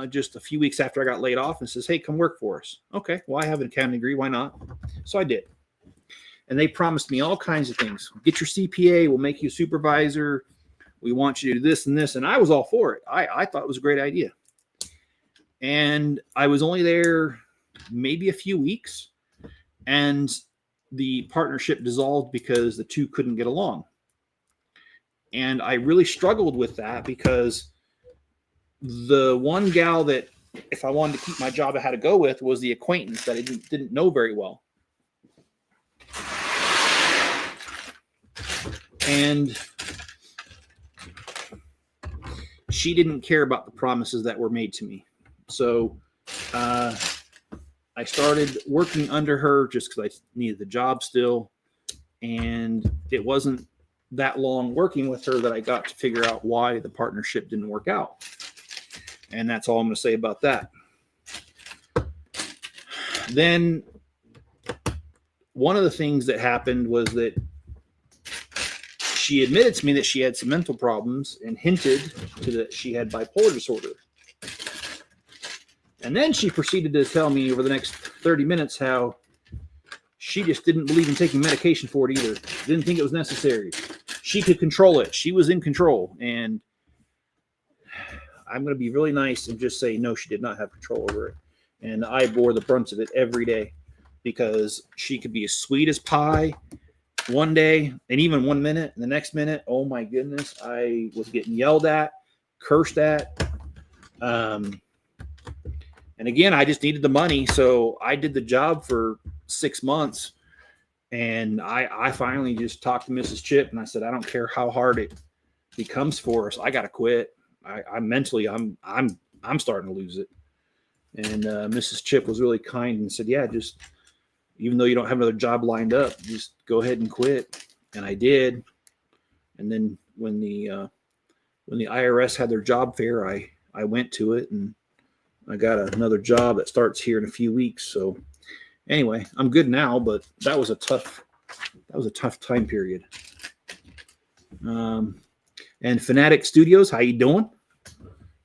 A: just a few weeks after I got laid off and says, "Hey, come work for us." Okay, well, I have an accounting degree. Why not? So I did. And they promised me all kinds of things. Get your CPA. We'll make you a supervisor. We want you to do this and this. And I was all for it. I thought it was a great idea. And I was only there maybe a few weeks. And the partnership dissolved because the two couldn't get along. And I really struggled with that because the one gal that, if I wanted to keep my job, I had to go with was the acquaintance that I didn't know very well. And she didn't care about the promises that were made to me. So I started working under her just because I needed the job still. And it wasn't that long working with her that I got to figure out why the partnership didn't work out. And that's all I'm going to say about that. Then one of the things that happened was that she admitted to me that she had some mental problems and hinted to that she had bipolar disorder. And then she proceeded to tell me over the next 30 minutes how she just didn't believe in taking medication for it either. Didn't think it was necessary. She could control it. She was in control. And I'm going to be really nice and just say, no, she did not have control over it. And I bore the brunt of it every day because she could be as sweet as pie one day and even 1 minute. And the next minute, oh my goodness, I was getting yelled at, cursed at. And again, I just needed the money. So I did the job for 6 months. And I finally just talked to Mrs. Chip and I said, I don't care how hard it becomes for us. I got to quit. I'm mentally, I'm starting to lose it. And Mrs. Chip was really kind and said, yeah, just, even though you don't have another job lined up, just go ahead and quit. And I did. And then when the IRS had their job fair, I went to it and I got another job that starts here in a few weeks. So anyway, I'm good now, but that was a tough time period. And Fanatic Studios, how you doing?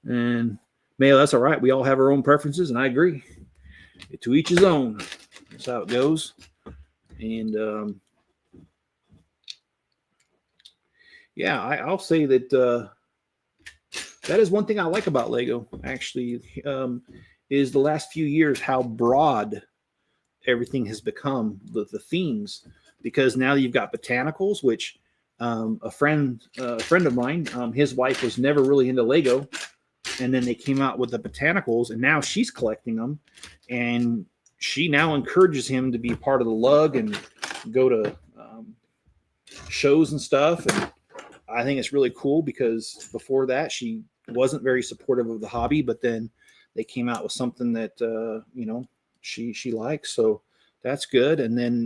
A: And Mayo, that's all right. We all have our own preferences, and I agree. To each his own. That's how it goes. And yeah, I'll say that that is one thing I like about Lego, actually, is the last few years how broad everything has become, the themes. Because now you've got botanicals, which a friend of mine, his wife was never really into Lego. And then they came out with the botanicals, and now she's collecting them. And she now encourages him to be part of the lug and go to shows and stuff. And I think it's really cool because before that, she wasn't very supportive of the hobby. But then they came out with something that, she likes. So that's good. And then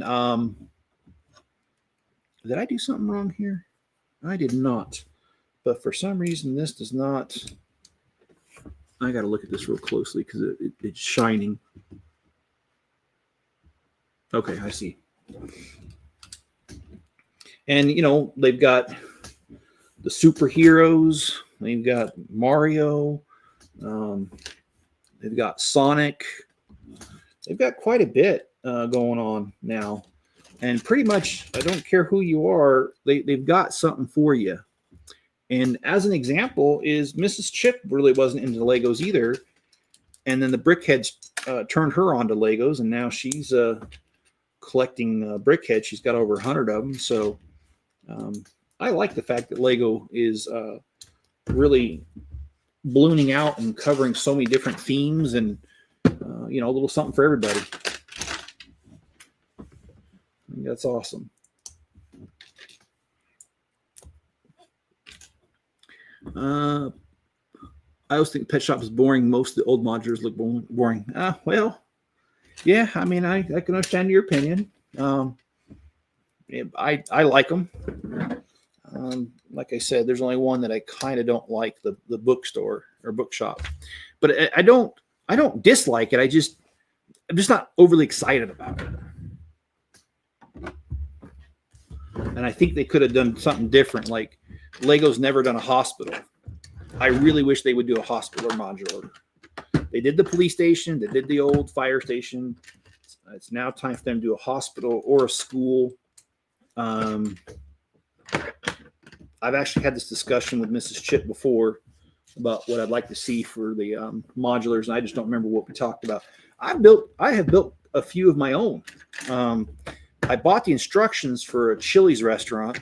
A: did I do something wrong here? I did not. But for some reason, this does not... I got to look at this real closely because it's shining. Okay, I see. And, they've got the superheroes. They've got Mario. They've got Sonic. They've got quite a bit going on now. And pretty much, I don't care who you are, they've got something for you. And as an example is Mrs. Chip really wasn't into Legos either. And then the Brickheads turned her on to Legos. And now she's collecting Brickheads. She's got over 100 of them. So I like the fact that Lego is really ballooning out and covering so many different themes and, a little something for everybody. I think that's awesome. I always think Pet Shop is boring. Most of the old modulars look boring. Well, yeah, I mean, I can understand your opinion. I like them. Like I said, there's only one that I kind of don't like, the bookstore or bookshop. But I don't dislike it. I'm just not overly excited about it. And I think they could have done something different. Like Lego's never done a hospital. I really wish they would do a hospital modular. They did the police station. They did the old fire station. It's now time for them to do a hospital or a school. I've actually had this discussion with Mrs. Chip before about what I'd like to see for the modulars, and I just don't remember what we talked about. I have built a few of my own. I bought the instructions for a Chili's restaurant.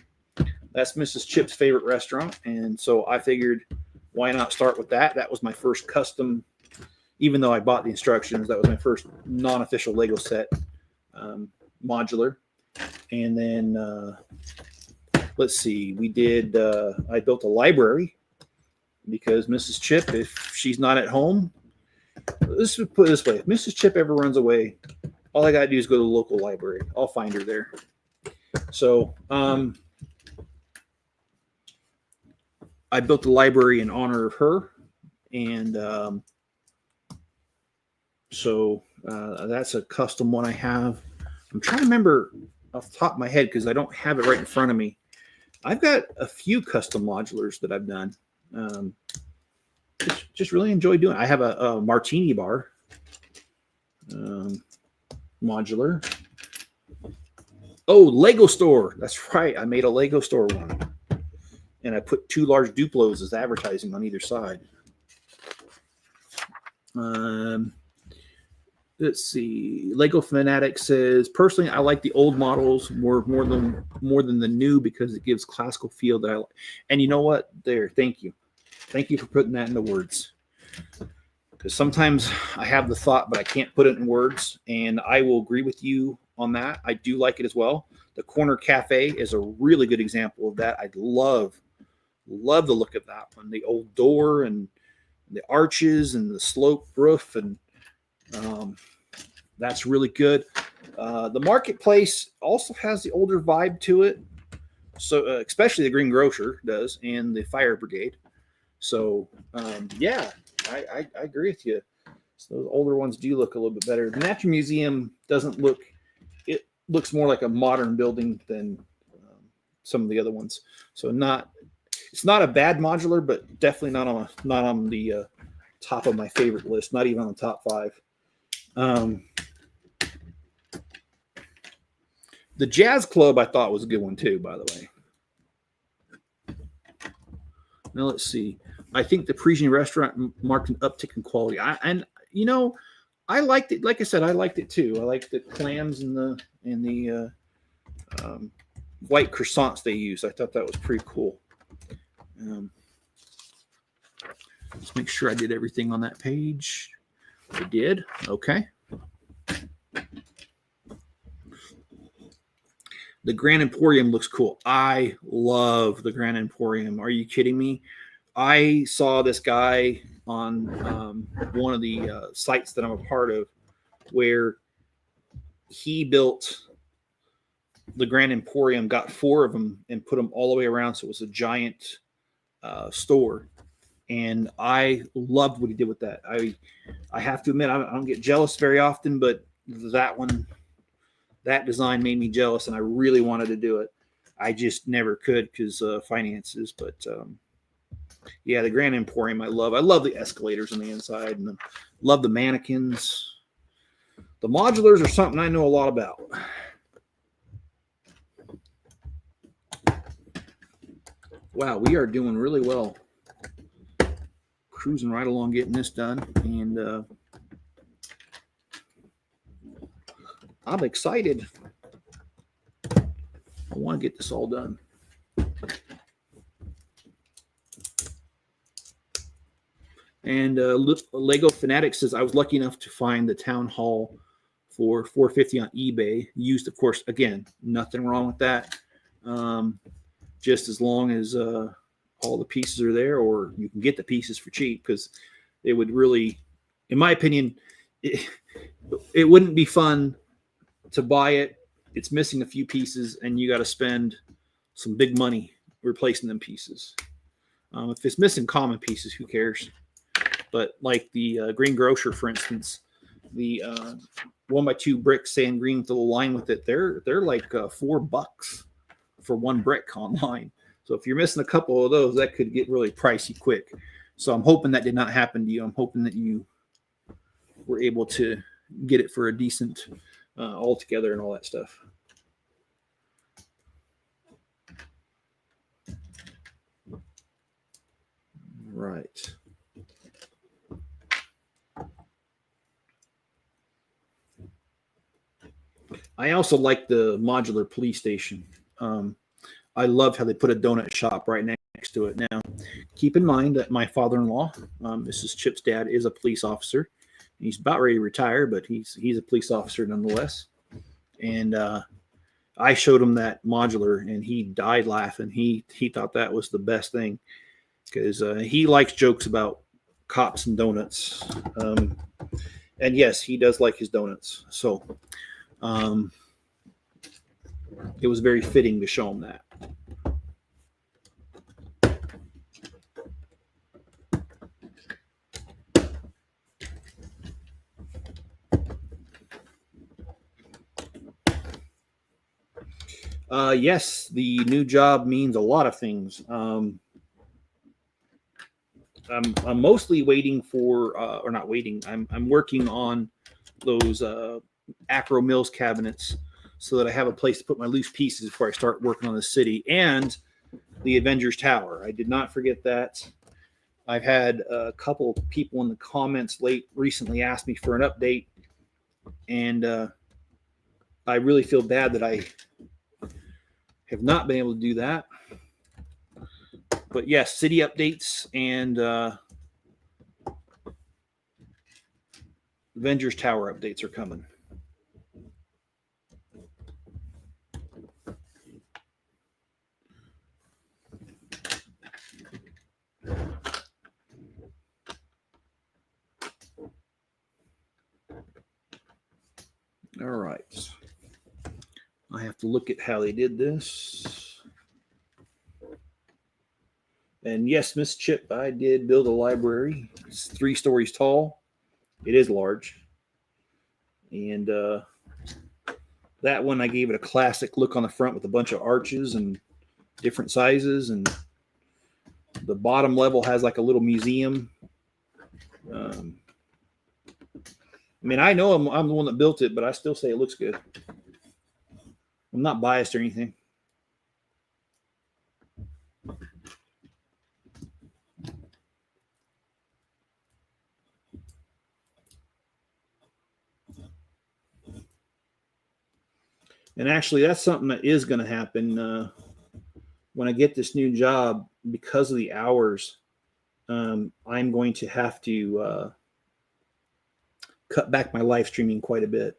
A: That's Mrs. Chip's favorite restaurant, and so I figured, why not start with that? That was my first custom, even though I bought the instructions, that was my first non-official Lego set modular. And then, let's see, I built a library because Mrs. Chip, if she's not at home, let's put it this way: if Mrs. Chip ever runs away, all I gotta do is go to the local library. I'll find her there. So I built the library in honor of her, and so that's a custom one I have. I'm trying to remember off the top of my head because I don't have it right in front of me. I've got a few custom modulars that I've done. Just really enjoy doing it. I have a martini bar modular. Oh, Lego store. That's right. I made a Lego store one. And I put 2 large Duplos as advertising on either side. Let's see. Lego Fanatic says, personally, I like the old models more than the new because it gives classical feel that I like. And you know what? There, thank you. Thank you for putting that into words. Because sometimes I have the thought, but I can't put it in words. And I will agree with you on that. I do like it as well. The Corner Cafe is a really good example of that. I love the look of that one. The old door and the arches and the sloped roof, and that's really good. The Marketplace also has the older vibe to it. So especially the Green Grocer does, and the Fire Brigade. So yeah, I agree with you. So those older ones do look a little bit better. The Natural Museum doesn't look, it looks more like a modern building than some of the other ones. So it's not a bad modular, but definitely not on the top of my favorite list, not even on the top 5. The Jazz Club I thought was a good one too, by the way. Now let's see. I think the Parisian restaurant marked an uptick in quality. I liked it. Like I said, I liked it too. I liked the clams and the white croissants they used. I thought that was pretty cool. Let's make sure I did everything on that page. I did. Okay. The Grand Emporium looks cool. I love the Grand Emporium. Are you kidding me? I saw this guy on one of the sites that I'm a part of where he built the Grand Emporium, got 4 of them and put them all the way around. So it was a giant store. And I loved what he did with that. I have to admit, I don't get jealous very often, but that design made me jealous, and I really wanted to do it. I just never could because finances. But yeah, the Grand Emporium, I love the escalators on the inside, and love the mannequins. The modulars are something I know a lot about. Wow, we are doing really well. Cruising right along getting this done, and I'm excited. I want to get this all done. And Lego Fanatic says, I was lucky enough to find the Town Hall for $450 on eBay. Used, of course, again, nothing wrong with that. Just as long as all the pieces are there, or you can get the pieces for cheap, because it would really, in my opinion, it wouldn't be fun to buy it. It's missing a few pieces, and you got to spend some big money replacing them pieces. If it's missing common pieces, who cares? But like the Green Grocer, for instance, the 1x2 brick sand green with a little line with it, they're like $4 for one brick online. So if you're missing a couple of those, that could get really pricey quick. So I'm hoping that did not happen to you. I'm hoping that you were able to get it for a decent altogether and all that stuff. Right. I also like the modular police station. I loved how they put a donut shop right next to it. Now, keep in mind that my father-in-law, Mrs. Chip's dad, is a police officer. He's about ready to retire, but he's a police officer nonetheless. And I showed him that modular, and he died laughing. He thought that was the best thing. because he likes jokes about cops and donuts. And yes, he does like his donuts. So it was very fitting to show him that. Yes, the new job means a lot of things. I'm mostly waiting for, or not waiting. I'm working on those Acro Mills cabinets so that I have a place to put my loose pieces before I start working on the city and the Avengers Tower. I did not forget that. I've had a couple people in the comments recently ask me for an update, and I really feel bad that I have not been able to do that. But yes, city updates and Avengers Tower updates are coming. All right. I have to look at how they did this. And yes, Miss Chip, I did build a library. It's 3 stories tall. It is large. And that one, I gave it a classic look on the front with a bunch of arches and different sizes. And the bottom level has like a little museum. I mean, I know I'm the one that built it, but I still say it looks good. I'm not biased or anything. And actually, that's something that is going to happen when I get this new job. Because of the hours, I'm going to have to cut back my live streaming quite a bit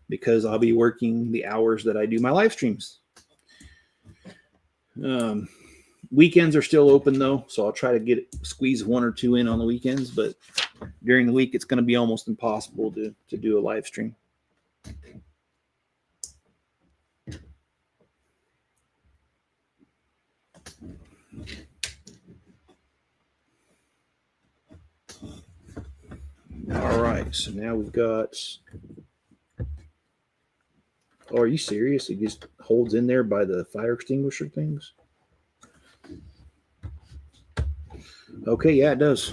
A: because I'll be working the hours that I do my live streams. Weekends are still open though, so I'll try to squeeze 1 or 2 in on the weekends, but during the week it's going to be almost impossible to do a live stream. All right, so now we've got. Oh, are you serious? It just holds in there by the fire extinguisher things? Okay, yeah, it does.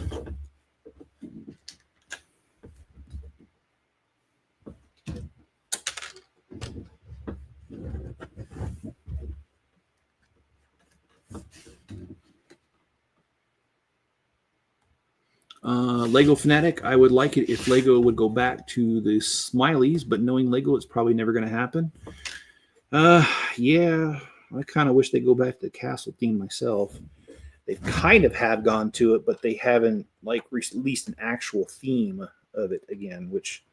A: Lego Fanatic, I would like it if Lego would go back to the smileys, but knowing Lego, it's probably never going to happen. Yeah, I kind of wish they'd go back to the castle theme myself. They kind of have gone to it, but they haven't like released an actual theme of it again, which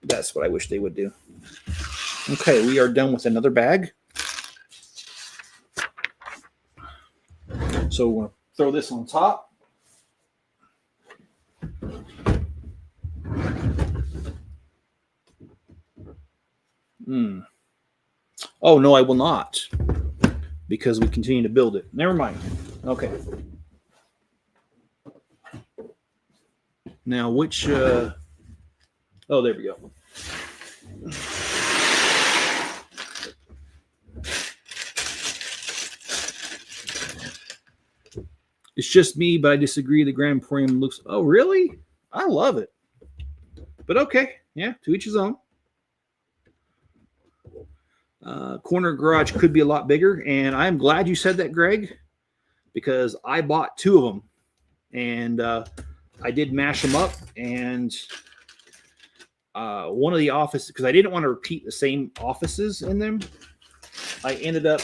A: that's what I wish they would do. Okay, we are done with another bag. So we'll throw this on top. Oh, no, I will not. Because we continue to build it. Never mind. Okay. Now, which... oh, there we go. It's just me, but I disagree. The Grand Emporium looks... Oh, really? I love it. But okay. Yeah, to each his own. Corner garage could be a lot bigger, and I'm glad you said that, Greg, because I bought 2 of them, and I did mash them up, and one of the offices, because I didn't want to repeat the same offices in them, I ended up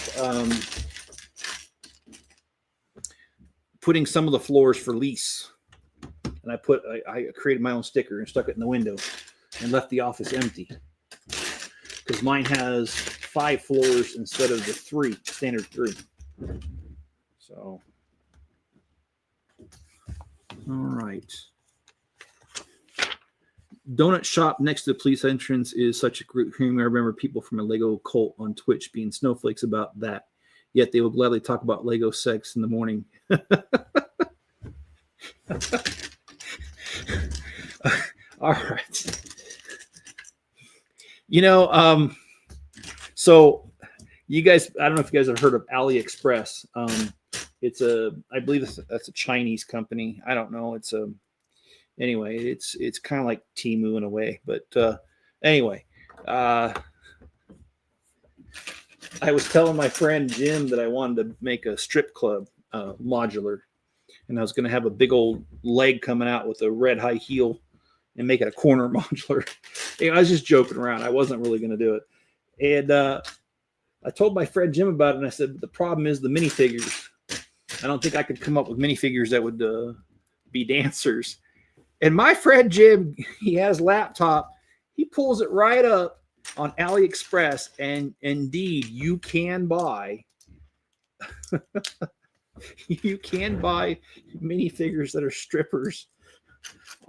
A: putting some of the floors for lease, and I created my own sticker and stuck it in the window and left the office empty because mine has 5 floors instead of the standard 3. So All right. Donut shop next to the police entrance is such a group humor. I remember people from a Lego cult on Twitch being snowflakes about that. Yet they will gladly talk about Lego sex in the morning. All right. You know, so you guys, I don't know if you guys have heard of AliExpress. I believe that's a Chinese company. I don't know. Anyway, it's kind of like Temu in a way. But anyway, I was telling my friend Jim that I wanted to make a strip club modular, and I was going to have a big old leg coming out with a red high heel and make it a corner modular. I was just joking around. I wasn't really going to do it. And I told my friend Jim about it, and I said, but the problem is the minifigures. I don't think I could come up with minifigures that would be dancers. And my friend Jim, he has a laptop. He pulls it right up on AliExpress, and indeed, you can buy minifigures that are strippers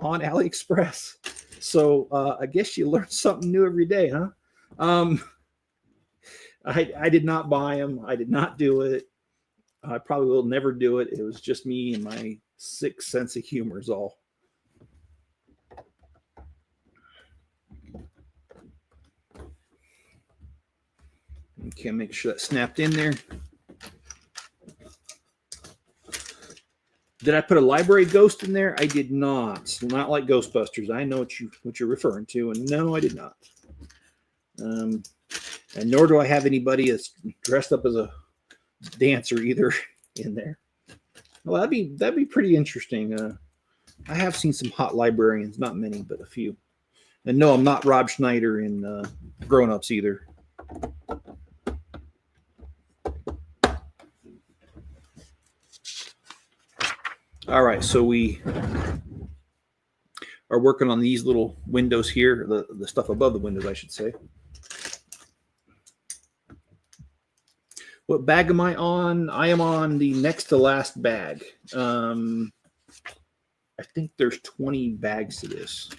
A: on AliExpress. So I guess you learn something new every day, huh? I did not buy them. I did not do it. I probably will never do it. It was just me and my sick sense of humor is all. Okay, make sure that snapped in there. Did I put a library ghost in there? I did not. Not like Ghostbusters. I know what you're referring to, and no, I did not. And nor do I have anybody that's dressed up as a dancer either in there. Well, that'd be pretty interesting. I have seen some hot librarians, not many, but a few. And no, I'm not Rob Schneider in Grown Ups either. All right, so we are working on these little windows here, the stuff above the windows, I should say. What bag am I on? I am on the next to last bag. I think there's 20 bags to this.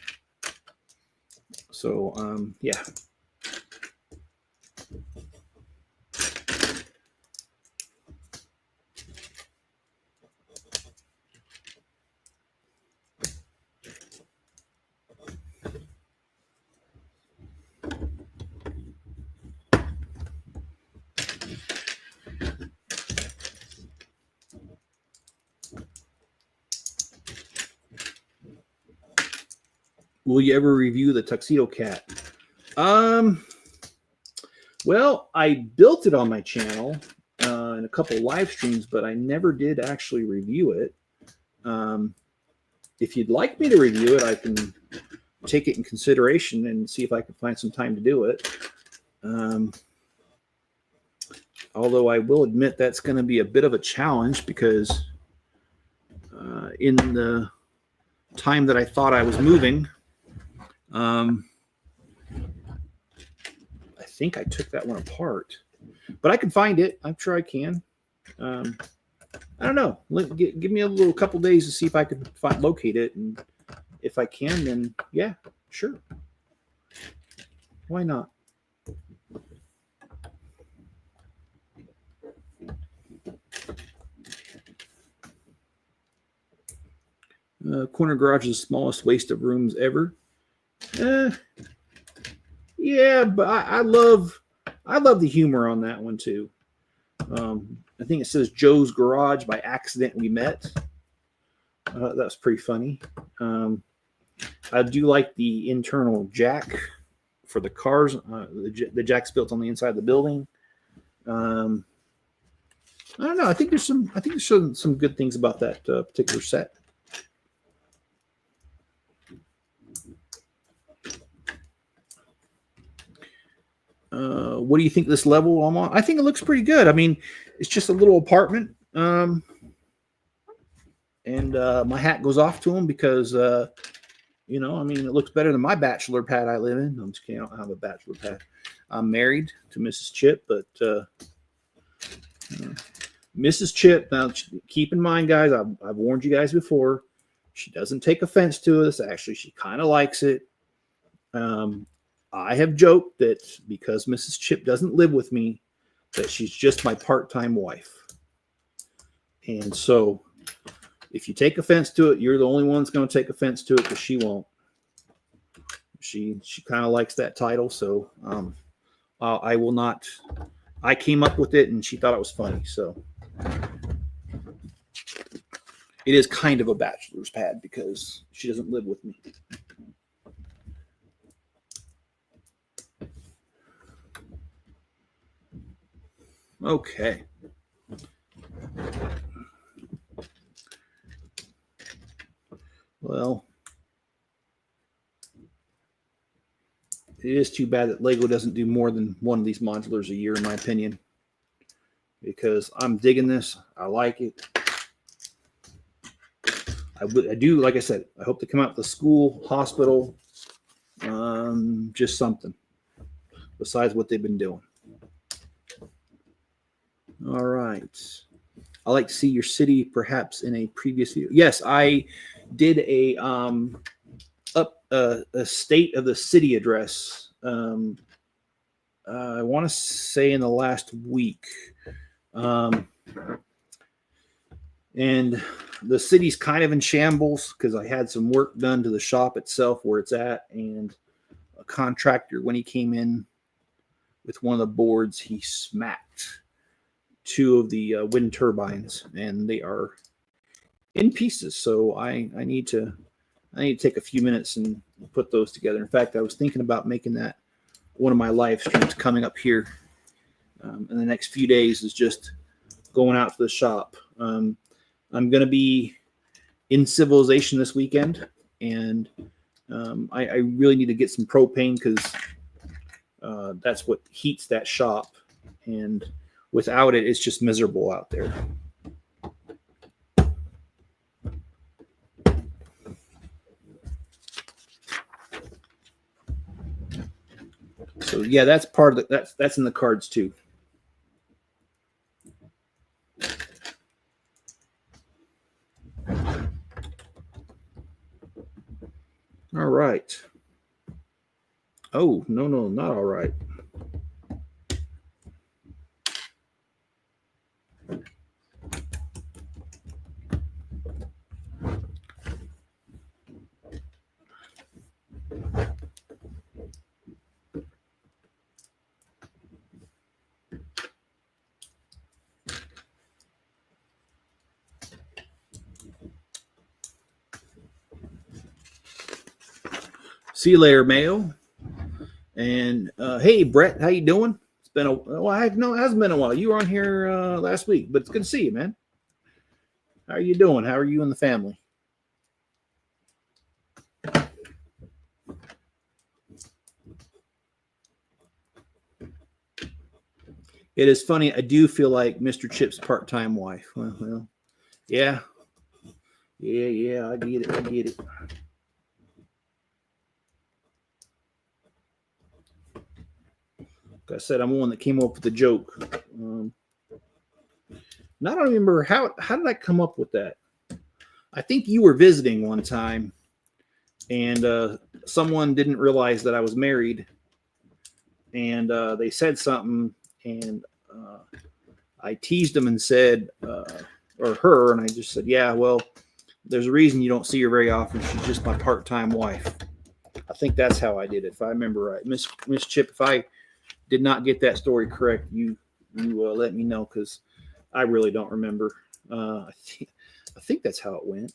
A: So, yeah. Will you ever review the Tuxedo Cat? Well, I built it on my channel in a couple live streams, but I never did actually review it. If you'd like me to review it, I can take it in consideration and see if I can find some time to do it. Although I will admit that's going to be a bit of a challenge because in the time that I thought I was moving, I think I took that one apart, but I can find it. I'm sure I can. I don't know. Give me a little couple days to see if I can locate it, and if I can, then yeah, sure. Why not? Corner garage is the smallest waste of rooms ever. Yeah, but I love the humor on that one too. I think it says Joe's Garage by accident we met. That was pretty funny. I do like the internal jack for the cars. The jack's built on the inside of the building. I don't know. I think there's some good things about that particular set. What do you think this level I'm on? I think it looks pretty good. I mean, it's just a little apartment. And my hat goes off to him because, you know, I mean, it looks better than my bachelor pad I live in. I'm just kidding. I don't have a bachelor pad. I'm married to Mrs. Chip, but Mrs. Chip, now keep in mind, guys, I've warned you guys before. She doesn't take offense to this. Actually, she kind of likes it. I have joked that because Mrs. Chip doesn't live with me, that she's just my part-time wife. And so if you take offense to it, you're the only one that's going to take offense to it, because she won't. She kind of likes that title. So I will not. I came up with it, and she thought it was funny. So it is kind of a bachelor's pad because she doesn't live with me. Okay. Well, it is too bad that Lego doesn't do more than one of these modulars a year, in my opinion, because I'm digging this. I like it. I do, like I said, I hope to come out with a school, hospital, just something besides what they've been doing. All right. I like to see your city perhaps in a previous video. Yes, I did a state of the city address. I want to say in the last week. And the city's kind of in shambles because I had some work done to the shop itself where it's at, and a contractor, when he came in with one of the boards, he smacked two of the wind turbines, and they are in pieces. So I need to take a few minutes and put those together. In fact, I was thinking about making that one of my live streams coming up here in the next few days, is just going out to the shop. I'm going to be in Civilization this weekend, and I really need to get some propane because that's what heats that shop, and without it, it's just miserable out there. So yeah, that's part of that's in the cards too. All right. Oh, no, not all right. See you later, Mayo. And hey, Brett, how you doing? It's been a well, it hasn't been a while. You were on here last week, but it's good to see you, man. How are you doing? How are you and the family? It is funny. I do feel like Mr. Chip's part-time wife. Well, yeah. I get it. Like I said, I'm the one that came up with the joke. And I don't remember how did I come up with that. I think you were visiting one time, and someone didn't realize that I was married, and they said something, and I teased them and said, or her, and I just said, yeah, well, there's a reason you don't see her very often. She's just my part-time wife. I think that's how I did it, if I remember right. Miss Chip, if I did not get that story correct, you let me know, because I really don't remember. I think that's how it went.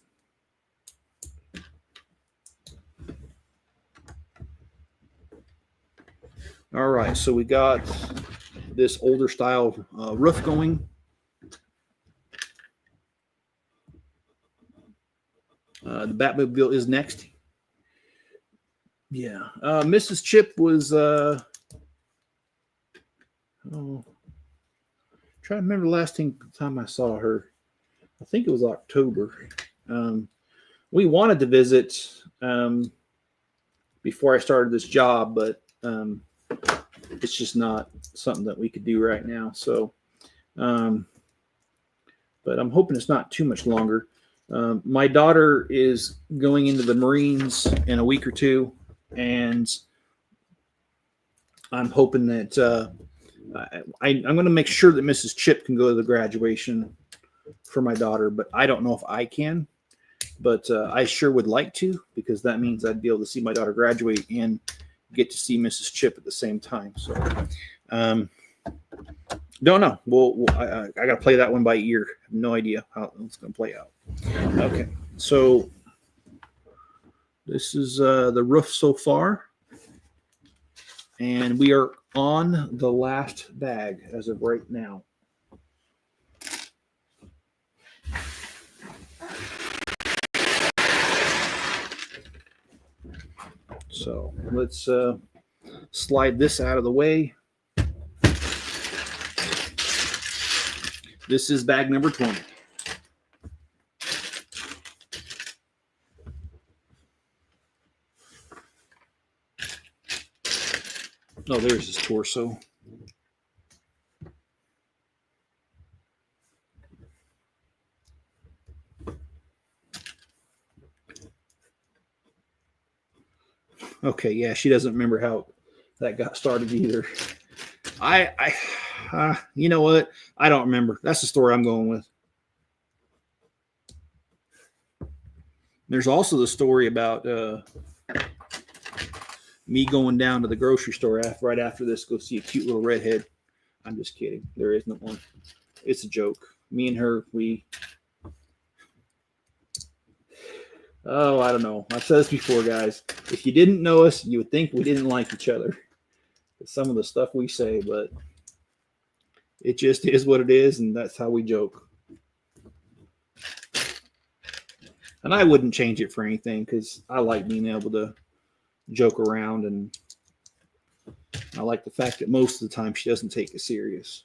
A: All right, so we got this older style roof going. The Batmobile is next. Yeah, Mrs. Chip was trying to remember the last time I saw her. I think it was October. We wanted to visit before I started this job, but it's just not something that we could do right now. So, but I'm hoping it's not too much longer. My daughter is going into the Marines in a week or two, and I'm hoping that I'm going to make sure that Mrs. Chip can go to the graduation for my daughter, but I don't know if I can. But I sure would like to, because that means I'd be able to see my daughter graduate and get to see Mrs. Chip at the same time. So, don't know. I got to play that one by ear. I have no idea how it's going to play out. Okay, so this is the roof so far, and we are on the last bag as of right now. So let's slide this out of the way. This is bag number 20. Oh, there's his torso. Okay, yeah, she doesn't remember how that got started either. You know what? I don't remember. That's the story I'm going with. There's also the story about me going down to the grocery store right after this, go see a cute little redhead. I'm just kidding. There isn't one. It's a joke. Me and her, I don't know. I've said this before, guys. If you didn't know us, you would think we didn't like each other. Some of the stuff we say, but it just is what it is, and that's how we joke. And I wouldn't change it for anything, because I like being able to joke around, and I like the fact that most of the time she doesn't take it serious.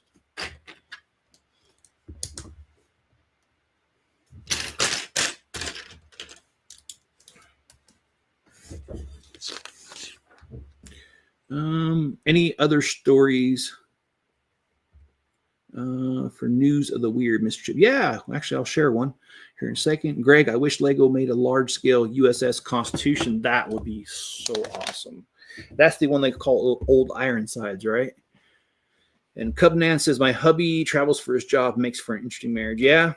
A: Any other stories for news of the weird, Mr. Chip? Yeah, actually, I'll share one here in a second. Greg, I wish Lego made a large-scale USS Constitution. That would be so awesome. That's the one they call Old Ironsides, right? And Cubnan says, my hubby travels for his job, makes for an interesting marriage. Yeah.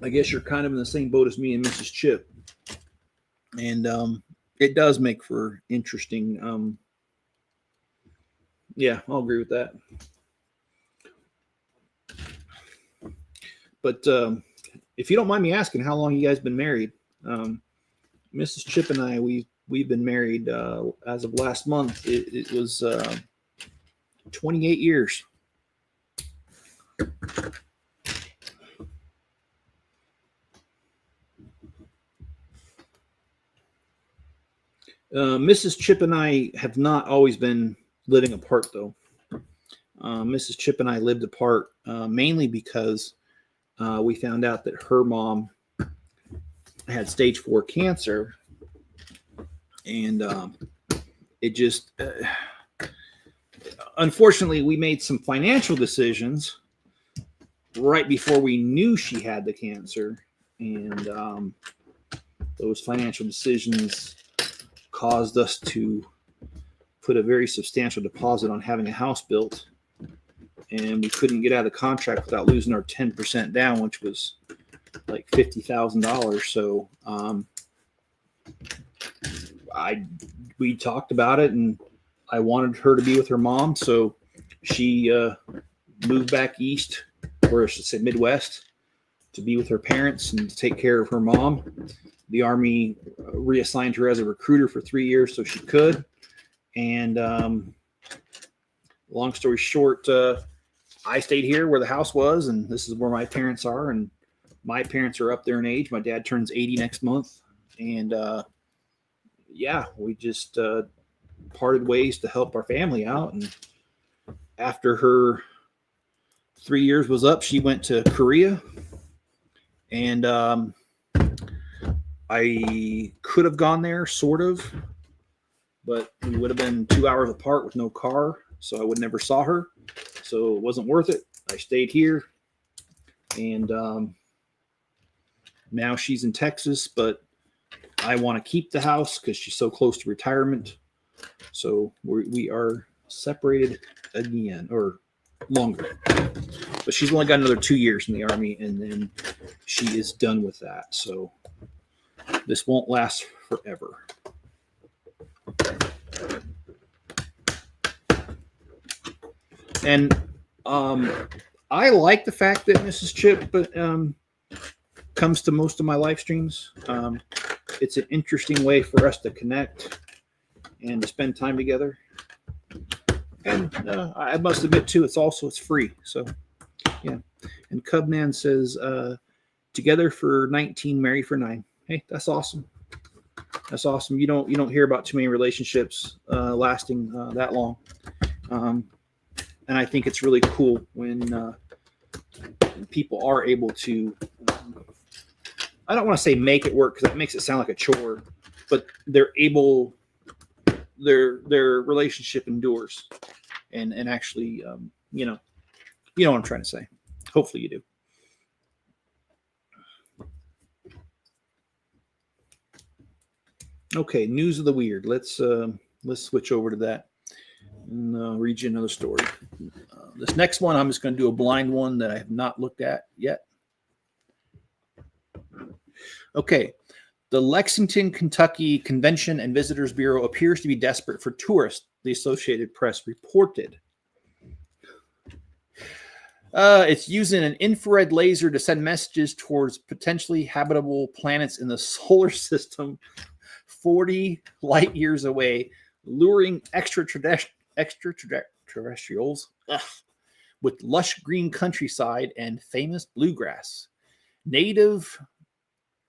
A: I guess you're kind of in the same boat as me and Mrs. Chip. And it does make for interesting. Yeah, I'll agree with that. But if you don't mind me asking, how long you guys been married? Mrs. Chip and I, we've been married as of last month. It was 28 years. Mrs. Chip and I have not always been living apart, though. Mrs. Chip and I lived apart mainly because we found out that her mom had stage 4 cancer, and it just unfortunately we made some financial decisions right before we knew she had the cancer, and those financial decisions caused us to put a very substantial deposit on having a house built, and we couldn't get out of the contract without losing our 10% down, which was like $50,000. So we talked about it, and I wanted her to be with her mom, so she moved back east, or I should say Midwest, to be with her parents and to take care of her mom. The Army reassigned her as a recruiter for 3 years so she could. And long story short, I stayed here where the house was, and this is where my parents are. And my parents are up there in age. My dad turns 80 next month. And yeah, we just parted ways to help our family out. And after her 3 years was up, she went to Korea. And I could have gone there, sort of, but we would have been 2 hours apart with no car. so I would never saw her. So it wasn't worth it. I stayed here, and now she's in Texas, but I want to keep the house because she's so close to retirement. So we are separated again, or longer. But she's only got another 2 years in the Army, and then she is done with that. So this won't last forever. And I like the fact that Mrs. Chip comes to most of my live streams. It's an interesting way for us to connect and to spend time together. And I must admit too, it's free. So yeah. And Cubman says, together for 19, married for 9. Hey, that's awesome. That's awesome. You don't hear about too many relationships lasting that long. And I think it's really cool when people are able to, I don't want to say make it work because that makes it sound like a chore, but they're able, their relationship endures, and actually, you know what I'm trying to say. Hopefully you do. Okay, news of the weird. Let's switch over to that and read you another story. This next one, I'm just going to do a blind one that I have not looked at yet. Okay, the Lexington, Kentucky Convention and Visitors Bureau appears to be desperate for tourists, the Associated Press reported. It's using an infrared laser to send messages towards potentially habitable planets in the solar system 40 light years away, luring extraterrestrials with lush green countryside and famous bluegrass. Native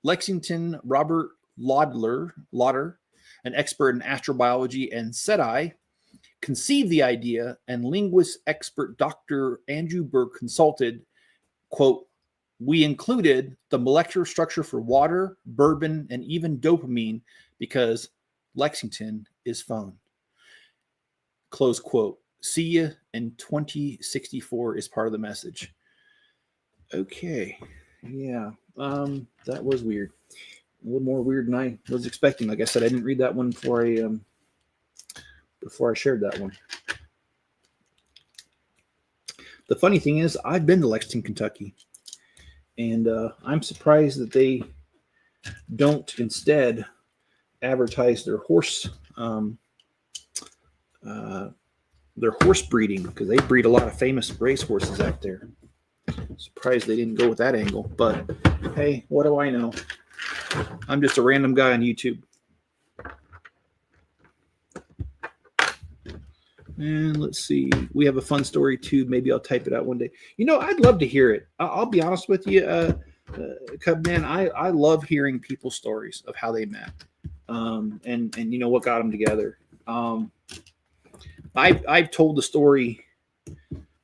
A: Lexington Robert Lauder, an expert in astrobiology and SETI, conceived the idea, and linguist expert Dr. Andrew Berg consulted, quote, "We included the molecular structure for water, bourbon, and even dopamine because Lexington is fun." Close quote. See you in 2064 is part of the message. Okay. Yeah. That was weird. A little more weird than I was expecting. Like I said, I didn't read that one before I shared that one. The funny thing is, I've been to Lexington, Kentucky, and I'm surprised that they don't instead advertise their horse breeding, because they breed a lot of famous race horses out there. Surprised they didn't go with that angle, but hey, what do I know? I'm just a random guy on YouTube. And let's see, we have a fun story too. Maybe I'll type it out one day. I'd love to hear it. I'll be honest with you, Cubman. I love hearing people's stories of how they met, and what got them together. I've told the story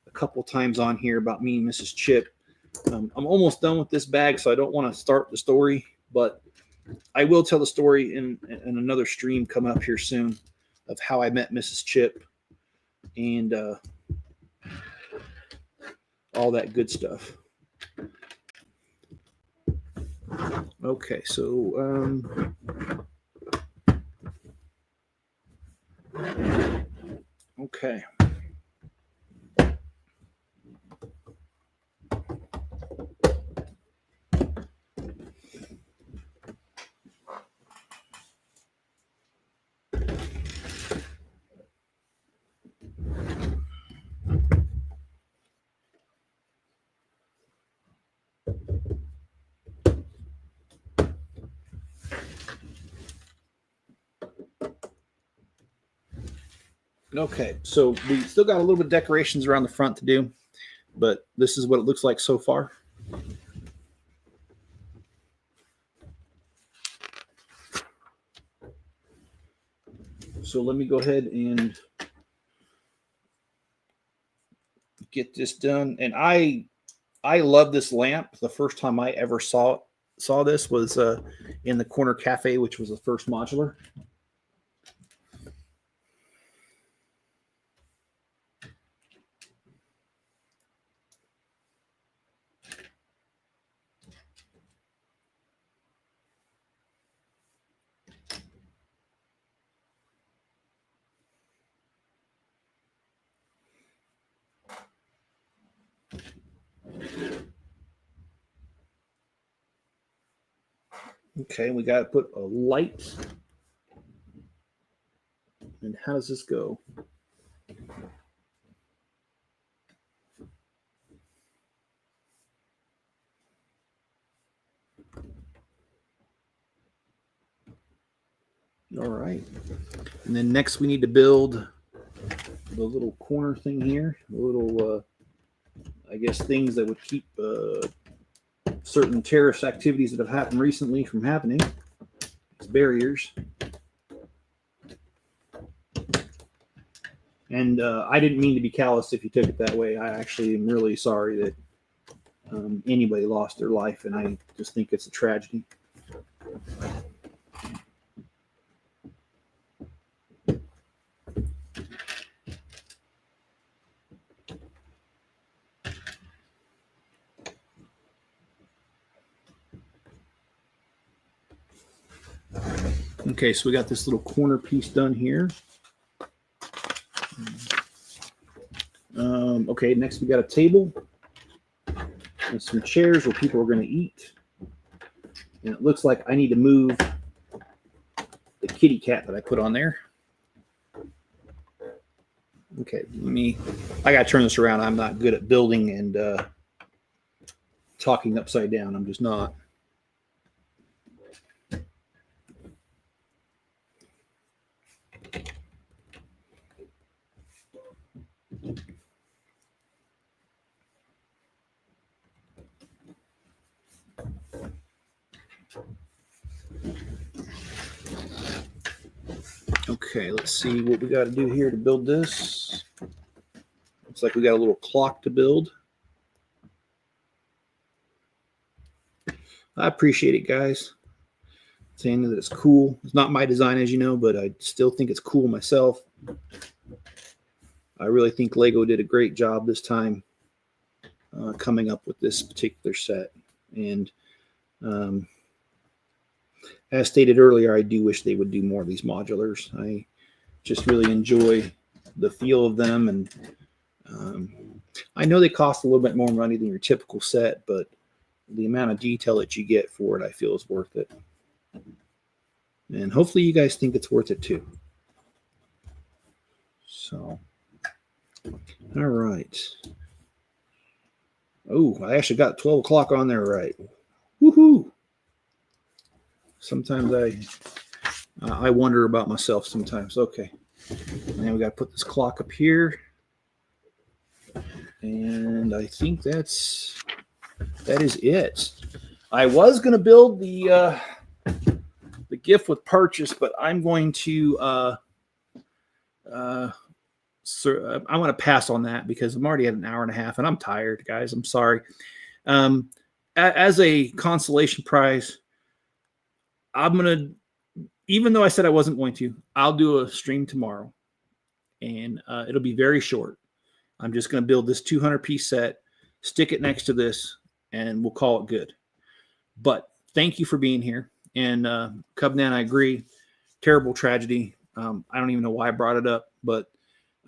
A: a couple times on here about me and Mrs. Chip. I'm almost done with this bag, so I don't want to start the story, but I will tell the story in another stream coming up here soon of how I met Mrs. Chip and all that good stuff. Okay, so okay. Okay, so we still got a little bit of decorations around the front to do, but this is what it looks like so far. So let me go ahead and get this done. And I love this lamp. The first time I ever saw this was in the Corner Cafe, which was the first modular. Okay, we got to put a light. And how does this go? All right. And then next we need to build the little corner thing here, the little, I guess, things that would keep certain terrorist activities that have happened recently from happening. It's barriers. And I didn't mean to be callous if you took it that way. I actually am really sorry that anybody lost their life, and I just think it's a tragedy. Okay, so we got this little corner piece done here. Okay, next we got a table and some chairs where people are going to eat. And it looks like I need to move the kitty cat that I put on there. Okay, I got to turn this around. I'm not good at building and talking upside down. I'm just not. Okay, let's see what we got to do here to build this. Looks like we got a little clock to build. I appreciate it, guys. Saying that it's cool. It's not my design, as you know, but I still think it's cool myself. I really think Lego did a great job this time coming up with this particular set. And as stated earlier, I do wish they would do more of these modulars. I just really enjoy the feel of them. And I know they cost a little bit more money than your typical set, but the amount of detail that you get for it, I feel, is worth it. And hopefully you guys think it's worth it too. So, all right. Oh, I actually got 12 o'clock on there right. Woohoo! Sometimes I wonder about myself sometimes. Okay. Now we got to put this clock up here. And I think that is it. I was going to build the gift with purchase, but I'm going to I'm going to pass on that because I'm already at an hour and a half and I'm tired, guys. I'm sorry. As a consolation prize, I'm going to, even though I said I wasn't going to, I'll do a stream tomorrow and it'll be very short. I'm just going to build this 200-piece set, stick it next to this, and we'll call it good. But thank you for being here. And Cubnan, I agree. Terrible tragedy. I don't even know why I brought it up, but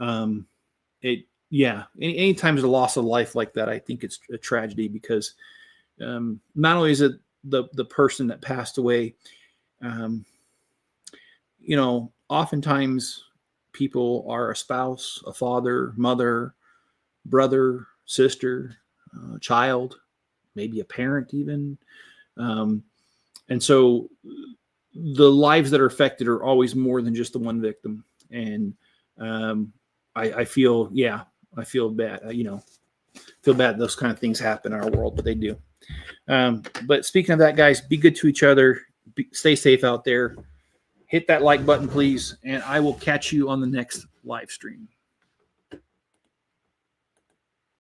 A: anytime there's a loss of life like that, I think it's a tragedy because not only is it the person that passed away, oftentimes people are a spouse, a father, mother, brother, sister, child, maybe a parent even. And so the lives that are affected are always more than just the one victim. And I feel bad, feel bad those kind of things happen in our world, but they do. But speaking of that, guys, be good to each other. Stay safe out there. Hit that like button, please. And I will catch you on the next live stream.